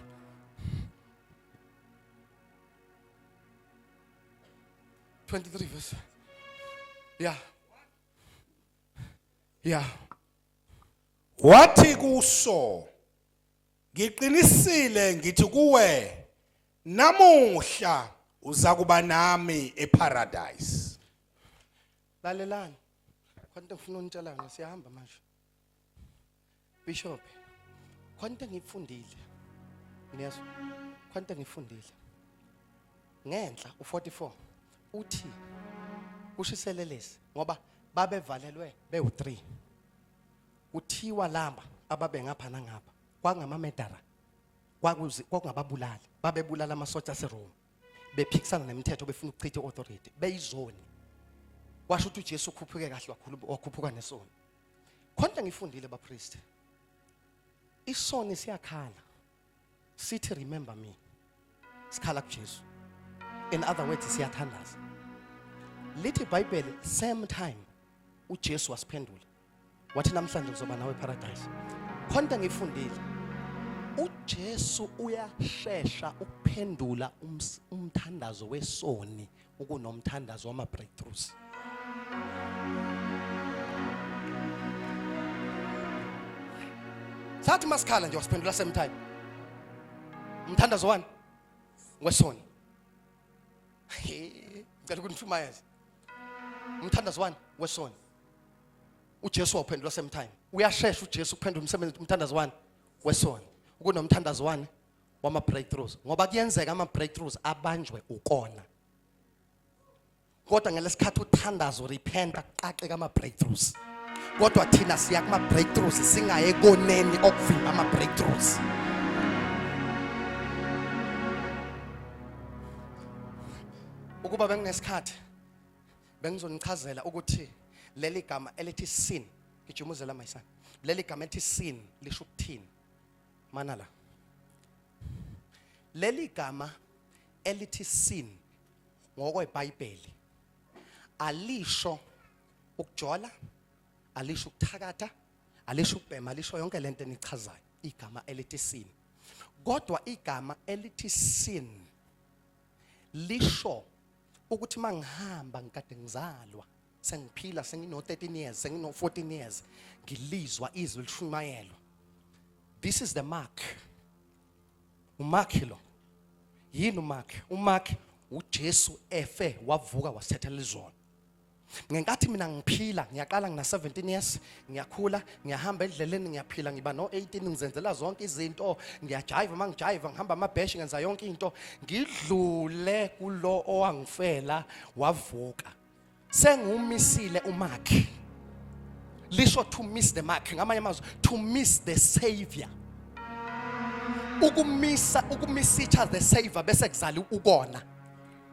"23 verse. Yeah. Yeah. Wathi kuso, ngiqinisile ngithi kuwe, namuhla uza kuba nami eparadise. Lalelani. Khonto ngifuna unitshelana siyahamba manje. Bishop. Khonto ngifundile. Niyazwa? Khonto ngifundile. Ngenhla u44 uthi ushiselelesi ngoba babevalelwe bewu3. Kuthiwa lamba ababe ngapha nangapha kwangamamedara kwakungababulali babebulala amasosha aseRome bephikisana nemithetho befuna ukuchitha iauthority beyizoni kwasho ukuthi uJesu ukhuphuke kahle kakhulu wakhuphuka nesoni. Khonto ngifundile bapriest isoni siyakhala sithi remember me sikhala kuJesu. In other words siyathandaza. Lithi iBhayibheli same time uJesu wasiphendula wathi namhlanje ngizoba nawe eparadise. Khonto ngifundile uJesu uyashesha ukuphendula umthandazo wesoni ukunomthandazo wama breakthroughs. Sathi masikhala nje wasiphendula same time. Umthandazo wani? Wesoni. Ngicela ukuthi ngifumayazi. Umthandazo wani? Wesoni. uJesu waphendula same time. Uyashesha uJesu ukuphendula umthandazo wani? Wesoni. Ukunomthandazo wani? Wama breakthroughs. Ngoba kuyenzeka ama breakthroughs abanjwe ukona. Kodwa ngelesikhathi uthandazo repent aqaqe kama breakthroughs. Kodwa thina siya kuma breakthroughs singaye koneni okuvimba ama breakthroughs. Ukuba benginesikhathi bengizonichazela ukuthi leli gama elithi sin ngijumuzela mayisana. Leli gama elithi sin lisho ukuthini? Mana la. Leli gama elithi sin ngokweBhayibheli alisho ukujola, alisho ukuthakatha, alisho ukubhema, alisho yonke lento enichazayo igama elithi sin. Kodwa igama elithi sin lisho ukuthi mangihamba ngikade ngizalwa sengiphila sengino 13 years sengino 14 years ngilizwa izwi lishumayelwa. This is the mark. Umark lo. Yini umark? Umark uJesu efe wavuka wasithethela izona. Ngenkathi mina ngiphila ngiyaqala ngina 17 years ngiyakhula ngiyahamba endleleni ngiyaphila ngiba no 18 ngizenzela zonke izinto ngiyajive mangijive ngihamba amabheshi ngenza yonke into ngidlule kulo owangifela wavuka sengumisile umark. Lisho to miss the mark ngamanye amazwi to miss the savior. Ukumisitha the savior bese kuzala ukona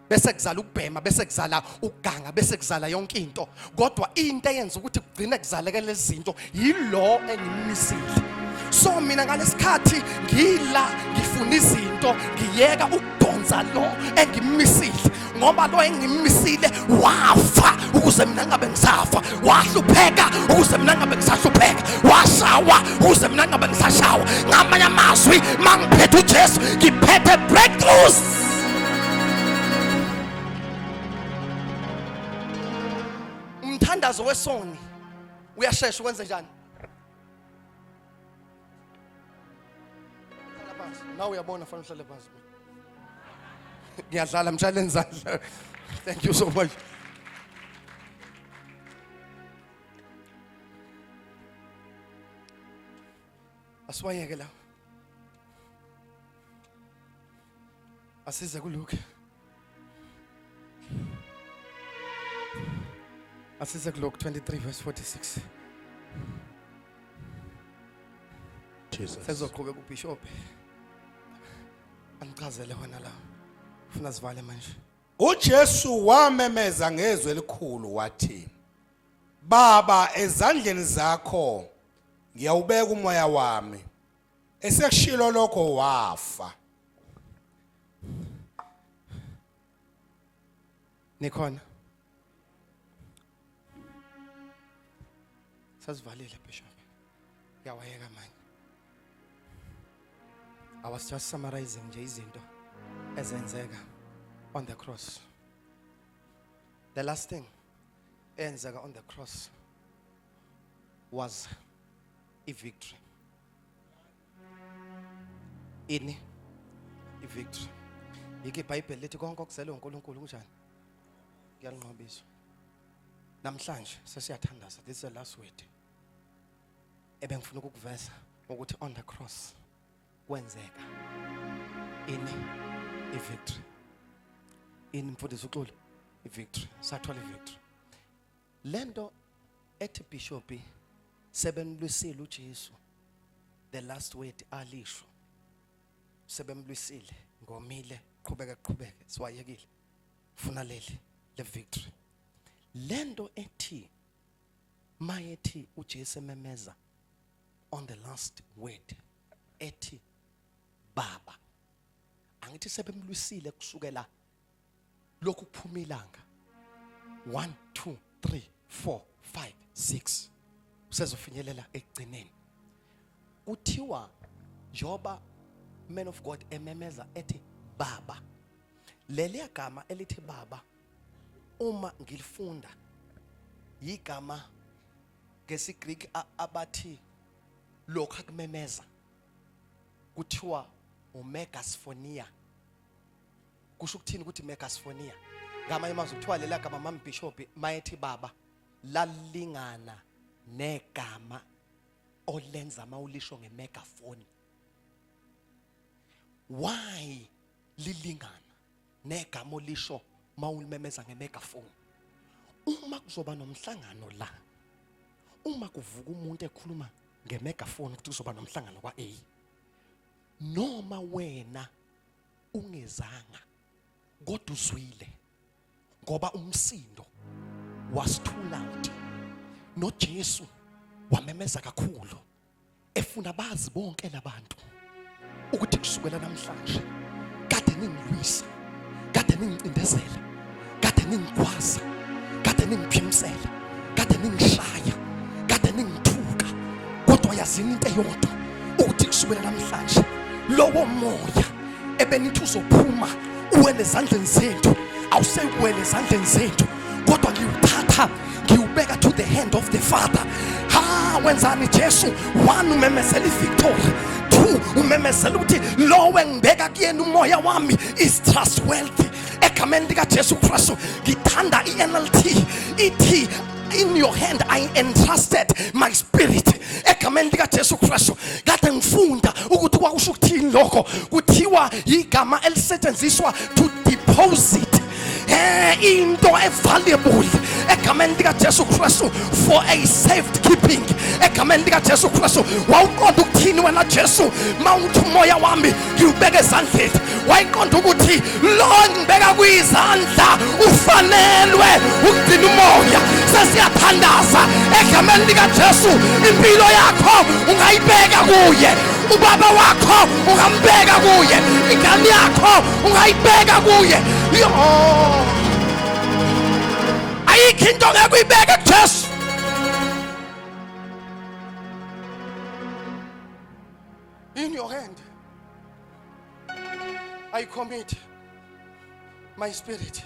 bese kuzala ukubhema bese kuzala ukuganga bese kuzala yonke into. Kodwa into eyenza ukuthi kugcine kuzaleke lezi zinto yilo engimisile. So mina ngalesikhathi ngila ngifuna izinto ngiyeka ukudonsa lo engimisile ngoba lo engimisile wafa ukuze mina ngabe ngisafa, wahlupheka ukuze mina ngabe ngisahlupheka, washawa ukuze mina ngabe ngisashawa. Ngamanye amazwi mangiphethe uJesu ngiphethe breakthroughs. Umthandazo wesoni uyashesha ukwenza njani? Now uyabona fanele uhlale phansi. Ngiyadlala mshale nizandla. Thank you so much. Aswayeke la. Asize kuLuke. Asize kuLuke 23 verse 46. Jesus. Sezoqhubeka uBishop. Angichazele wena la. Ufuna sivale manje. uJesu wamemeza ngezwi elikhulu wathi, Baba, ezandleni zakho ngiyawubeka umoya wami. Esekushilo lokho wafa. Nikhona. Sasivalile Bishop. Yawayeka manje. I was just summarizing nje izinto ezenzeka on the cross. The last thing eyenzeka on the cross was a victory. Ini a victory. Yike iBhayibheli lithi konke okuzelwe uNkulunkulu kunjani? Kuyalinqobisa. Namhlanje sesiyathandaza, this is the last word. Ebengifuna ukukuveza ukuthi on the cross kwenzeka ini a victory. In mfundisi uXolo a victory. Sathola a victory. Lento ethi Bishop sebemlwisile uJesu. The last word alisho. Sebemlwisile ngomile qhubeka siwayekile. Funa leli le victory. Lento ethi mayethi uJesu ememeza on the last word ethi Baba. Angithi sebemlwisile kusukela lokhu kuphuma ilanga 1 2 3 4 5 6 usezofinyelela ekugcineni. Kuthiwa Joba man of God ememeza ethi Baba. Leli gama elithi Baba uma ngilifunda igama ngesiGreek abathi lokho akumemeza kuthiwa umegasphonia. Kusho ukuthini ukuthi megasphonia? Ngama imazwi kuthiwa lela gama mama Bishop mayethi Baba lalingana negama olenza mawulisho ngemegaphone. Why lilingana negama olisho mawulimemeza ngemegaphone? Uma kuzoba nomhlangano la, uma kuvuka umuntu ekhuluma ngemegaphone ukuthi kuzoba nomhlangano kwa A, noma wena ungezanga kodwa uzwile ngoba umsindo was too loud. No Jesu wamemeza kakhulu efuna bazi bonke labantu ukuthi kusukela namhlanje kade ningilwisa, kade ningicindezela, kade ningikwaza, kade ningiphimsela, kade ningishaya, kade ningithuka, kodwa yazini into eyodwa ukuthi kusukela namhlanje lowo moya ebenithi uzophuma uwele ezandleni zethu awusekuwele ezandleni zethu kodwa ngiwuthatha ngiwubeka to the hand of the Father. Wenzani Jesu? 1 umemezela victory. 2 umemezela ukuthi lo engibeka kuyena umoya wami is trustworthy. Egameni lika Jesu Kristu ngithanda iNLT ithi in your hand I entrusted my spirit. Egameni lika Jesu Kristu kade ngifunda ukuthi kwakusho ukuthini lokho. Kuthiwa igama elisetshenziswa to deposit into valuable egameni lika Jesu Kristu for a safekeeping. Egameni lika Jesu Kristu wawuqonda ukuthini wena Jesu mawuthi umoya wami ngiwubeka ezandleni? Wayiqonda ukuthi lo ngibeka kuyizandla ufanelwe ukugcina umoya. Sesiyathandaza egameni lika Jesu impilo yakho ungayibeka kuye, ubaba wakho ungambeka kuye, ingane yakho ungayibeka kuye. Ayikho into ngeke uyibeke kuJesu. In your hand I commit my spirit.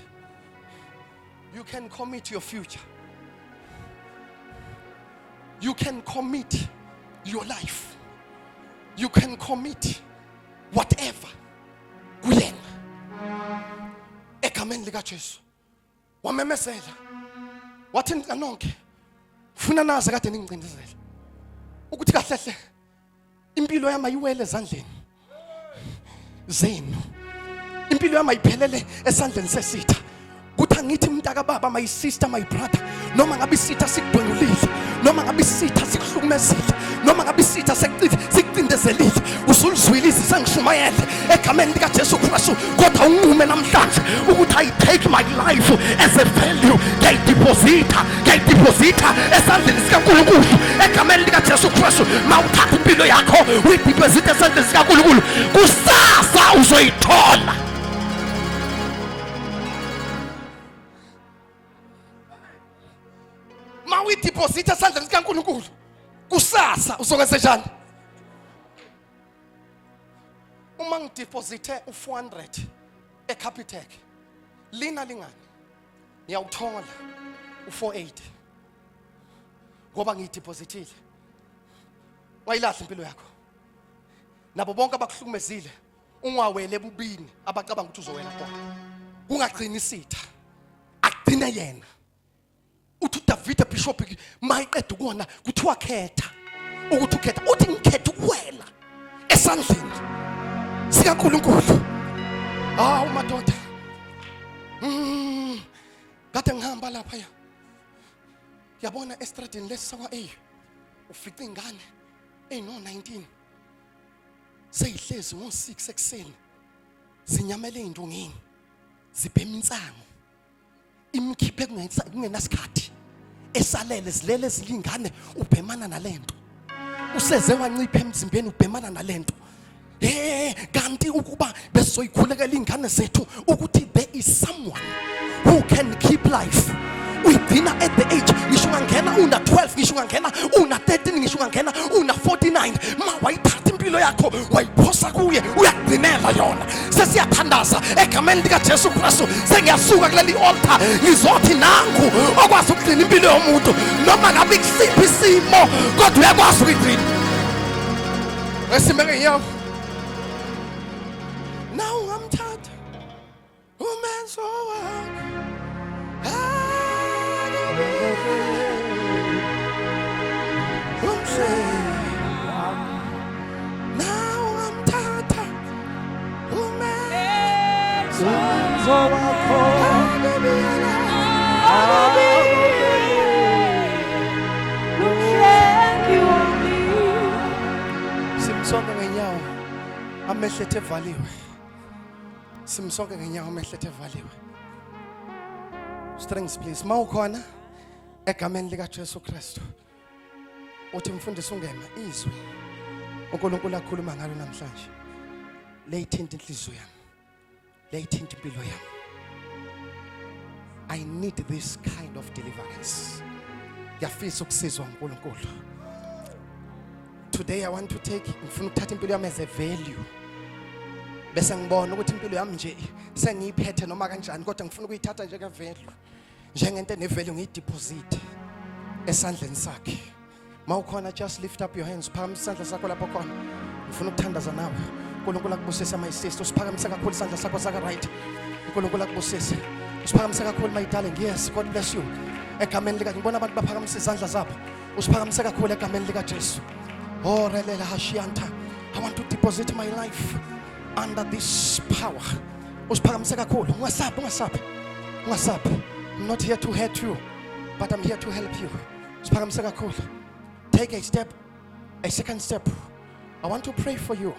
You can commit your future. You can commit your life. You can commit whatever kuyena. Egameni lika Jesu wamemezela wathi nonke funa naze kade ningicindezela ukuthi kahlehle impilo yami ayiwele ezandleni zenu, impilo yami ayiphelele esandleni sesitha. Kuthi angithi mntaka baba, my sister, my brother, noma ngabe isitha sikudwengulile, noma ngabe isitha sikuhlukumezile, noma ngabe isitha sikucindezelile, usulizwile izwi ngishumayele egameni lika Jesu Kristu. Kodwa unqume namhlanje ukuthi I take my life as a value, ngiyayideposita esandleni sikaNkulunkulu egameni lika Jesu Kristu. Mawuthatha impilo yakho uyideposita esandleni sikaNkulunkulu, kusasa uzoyithola. deposit esandleni sikaNkulunkulu kusasa uzokwenza njani? Uma ngideposite u400 eCapitec lina lingani ngiyawuthola u480 ngoba ngiyidepositile. Wayilahla impilo yakho. Nabo bonke abakuhlukumezile ungawele bubini abacabanga ukuthi uzowela khona. Ungagcini isitha. Agcine yena. Uthi David Bishop mayiqeda ukona kuthiwa khetha. Ukuthi ukhetha uthi ngikhetha ukuwela esandleni sikaNkulunkulu. Ah madoda. Kade ngihamba lapha ya. Yabona estradini lesakwa ufica ingane no 19 seyihlezi ngo6 ekseni sinyamele indungeni zibhema insango imkhiphe kungenasikhathi esalele zilele zilingane ubhemana nalento useze wancipha emzimbeni ubhemana nalento kanti ukuba besoyikhulekela ingane zethu ukuthi there is someone who can keep life. Uyigcina at the age ngisho ungangena una 12 ngisho ungangena una 13 ngisho ungangena una 49 ma wayithatha impilo yakho wayiphosa kuye uyagcinela yona. Sesiyathandaza egameni lika Jesu Kristu sengiyasuka kuleli altar ngizothi nangu okwazi ukugcina impilo yomuntu noma ngabe kusiphi isimo kodwa uyakwazi ukugcina. Esimeke ngiyawo now ngamthatha umenzo wakho now I'm tata simsonke ngenyawo amehlethe evaliwe. Simsonke ngenyawo amehlethe evaliwe. Strings please. Mawukhona egameni lika Jesu Kristu. Uthi mfundisi ungema izwi uNkulunkulu akhuluma ngalo namhlanje. Leyithinta inhliziyo yami. Leyithinta impilo yami. I need this kind of deliverance. Ngiyafisa ukusizwa uNkulunkulu. Today I want to take ngifuna ukuthatha impilo yami as a value. Bese ngibona ukuthi impilo yami nje sengiyiphethe noma kanjani kodwa ngifuna ukuyithatha njenge value. Njengento enevalue ngiyideposit esandleni sakhe. Mawukhona just lift up your hands. Phakamisa isandla sakho lapho khona. Ngifuna ukuthandaza nawe. uNkulunkulu akubusise my sister. Usiphakamise kakhulu isandla sakho saka right. uNkulunkulu akubusise. Usiphakamise kakhulu my darling. Yes, God bless you. Egameni lika ngibona abantu baphakamise izandla zabo. Usiphakamise kakhulu egameni lika Jesu. Oh relela hashianta. I want to deposit my life under this power. Usiphakamise kakhulu. Ungasabi. I'm not here to hurt you, but I'm here to help you. Usiphakamise kakhulu. Take a second step. I want to pray for you.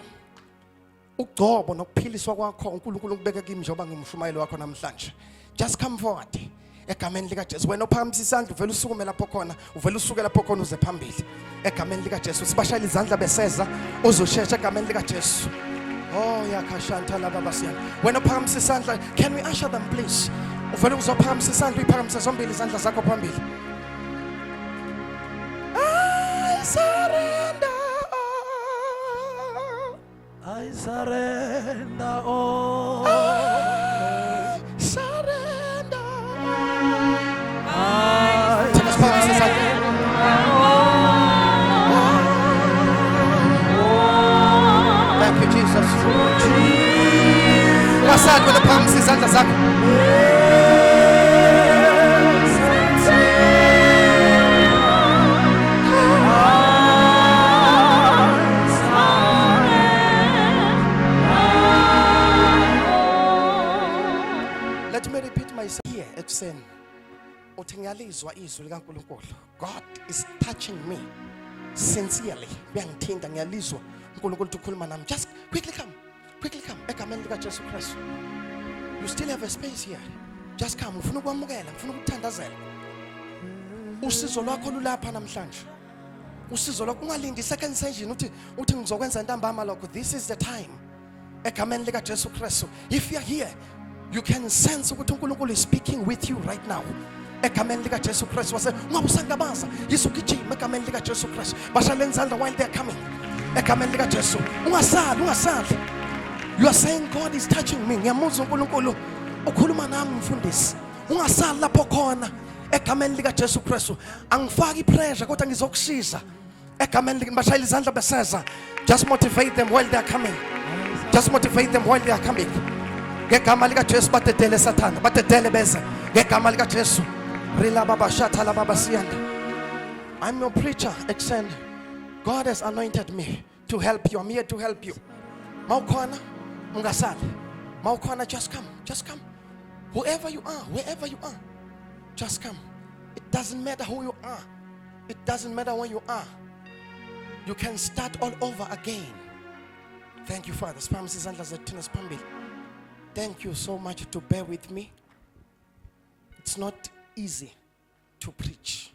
Ugcobo nokuphiliswa kwakho uNkulunkulu ukubeka kimi njengoba ngimshumayeli wakho namhlanje. Just come forward. Egameni lika Jesu. Wena ophakamisa isandla uvela usukume lapho khona, uvela usuke lapho khona uze phambili. Egameni lika Jesu. Sibashayela izandla beseza uzoshesha egameni lika Jesu. Oh yakashanta laba basiyana. Wena ophakamisa isandla, can we usher them please? Uvela uzophakamisa isandla uyiphakamisa zombili izandla zakho phambili. I surrender all. I surrender. Thank you, Jesus. Wasad with the palms izandla zakho. Let me repeat myself here at Sen. Uthingalizwa izwi likaNkulunkulu. God is touching me sincerely. Uyangithinta ngiyalizwa uNkulunkulu ukhuluma nami. Just quickly come. Egameni lika Jesu Kristu. You still have a space here. Just come. Ufuna ukwamukela, ufuna ukuthandazela. Usizo lwakho lulapha namhlanje. Usizo lwakho ungalindi second session uthi ngizokwenza ntambama lokho. This is the time. Egameni lika Jesu Kristu. If you are here, you can sense ukuthi uNkulunkulu is speaking with you right now. egameni lika Jesu Christ wase ungabe usangabaza yisugijima egameni lika Jesu Christ bashayela izandla while they are coming egameni lika Jesu ungasali. You are saying God is touching me. Ngiyamuzwa uNkulunkulu ukhuluma nami mfundisi. Ungasali lapho khona egameni lika Jesu Christ. Angifaki pressure kodwa ngizokusiza. Egameni lika bashayela izandla beseza. Just motivate them while they are coming. Just motivate them while they are coming. Ngegama lika Jesu batetele Satan, batetele beza. Ngegama lika Jesu. Rila baba shatala baba siyanda. I'm your preacher, Exen. God has anointed me to help you. I'm here to help you. Maukhona ungasali. Maukhona just come. Whoever you are, wherever you are, just come. It doesn't matter who you are. It doesn't matter where you are. You can start all over again. Thank you, Father. Thank you so much to bear with me. It's not easy to preach.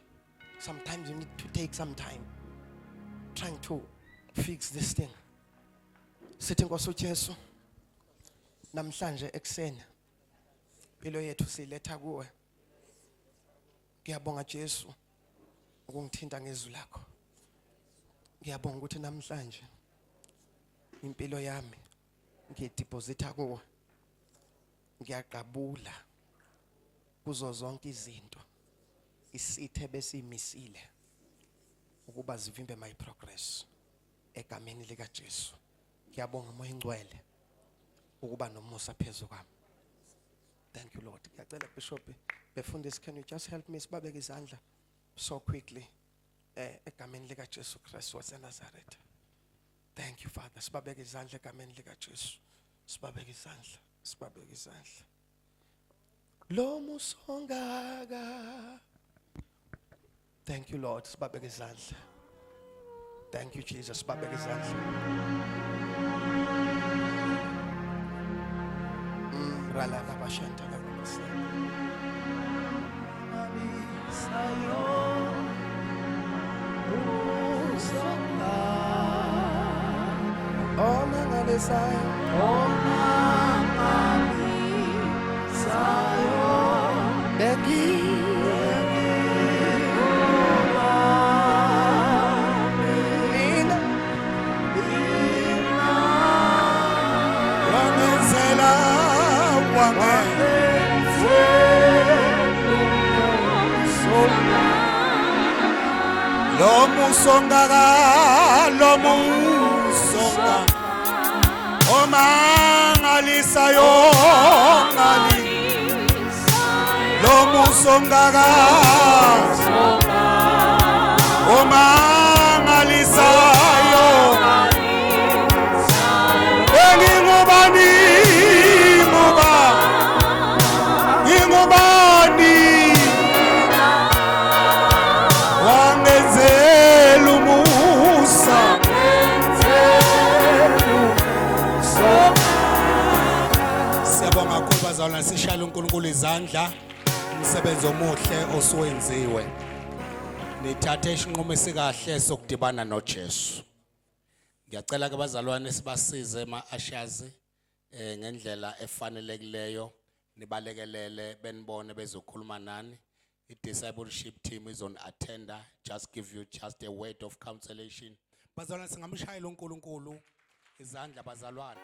Sometimes you need to take some time trying to fix this thing. Sitting also Jesu. Namhlanje ekseni. Impilo yethu siletha kuwe. Ngiyabonga Jesu ukungithinta ngezwi lakho. Ngiyabonga ukuthi namhlanje impilo yami ngiyideposita kuwe. Ngiyaqabula kuzo zonke izinto isithe besimisile ukuba zivimbe my progress egameni lika Jesu. Ngiyabonga moya ingcwele ukuba nomusa phezulu kwami. Thank you Lord. Ngiyacela Bishop befundisi, can you just help me sibabeke izandla so quickly egameni lika Jesu Christ waseNazareth. Thank you Father. Sibabeke izandla egameni lika Jesu. Sibabeke izandla. Lo musongaka. Thank you Lord. Sibabeke izandla. Thank you Jesus. Sibabeke izandla. Rala baba shanta la baba sa. Oh mangale sayo. Oh mangale sayo. Degi. Lo musonga omangalisa yo ngali lo musonga omangalisa yo ngingubani wangenzela umusa siyabonga kakhulu bazalwane, sishayela uNkulunkulu izandla umsebenzi omuhle osuwenziwe. Nithathe isinqumo esikahle sokudibana noJesu. Ngiyacela ke bazalwane sibasize ama-ushers ngendlela efanelekileyo, nibalekelele benibone bezokhuluma nani. I-discipleship team is on attender, just give you just a word of consolation. Bazalwane singamshayela uNkulunkulu izandla bazalwane.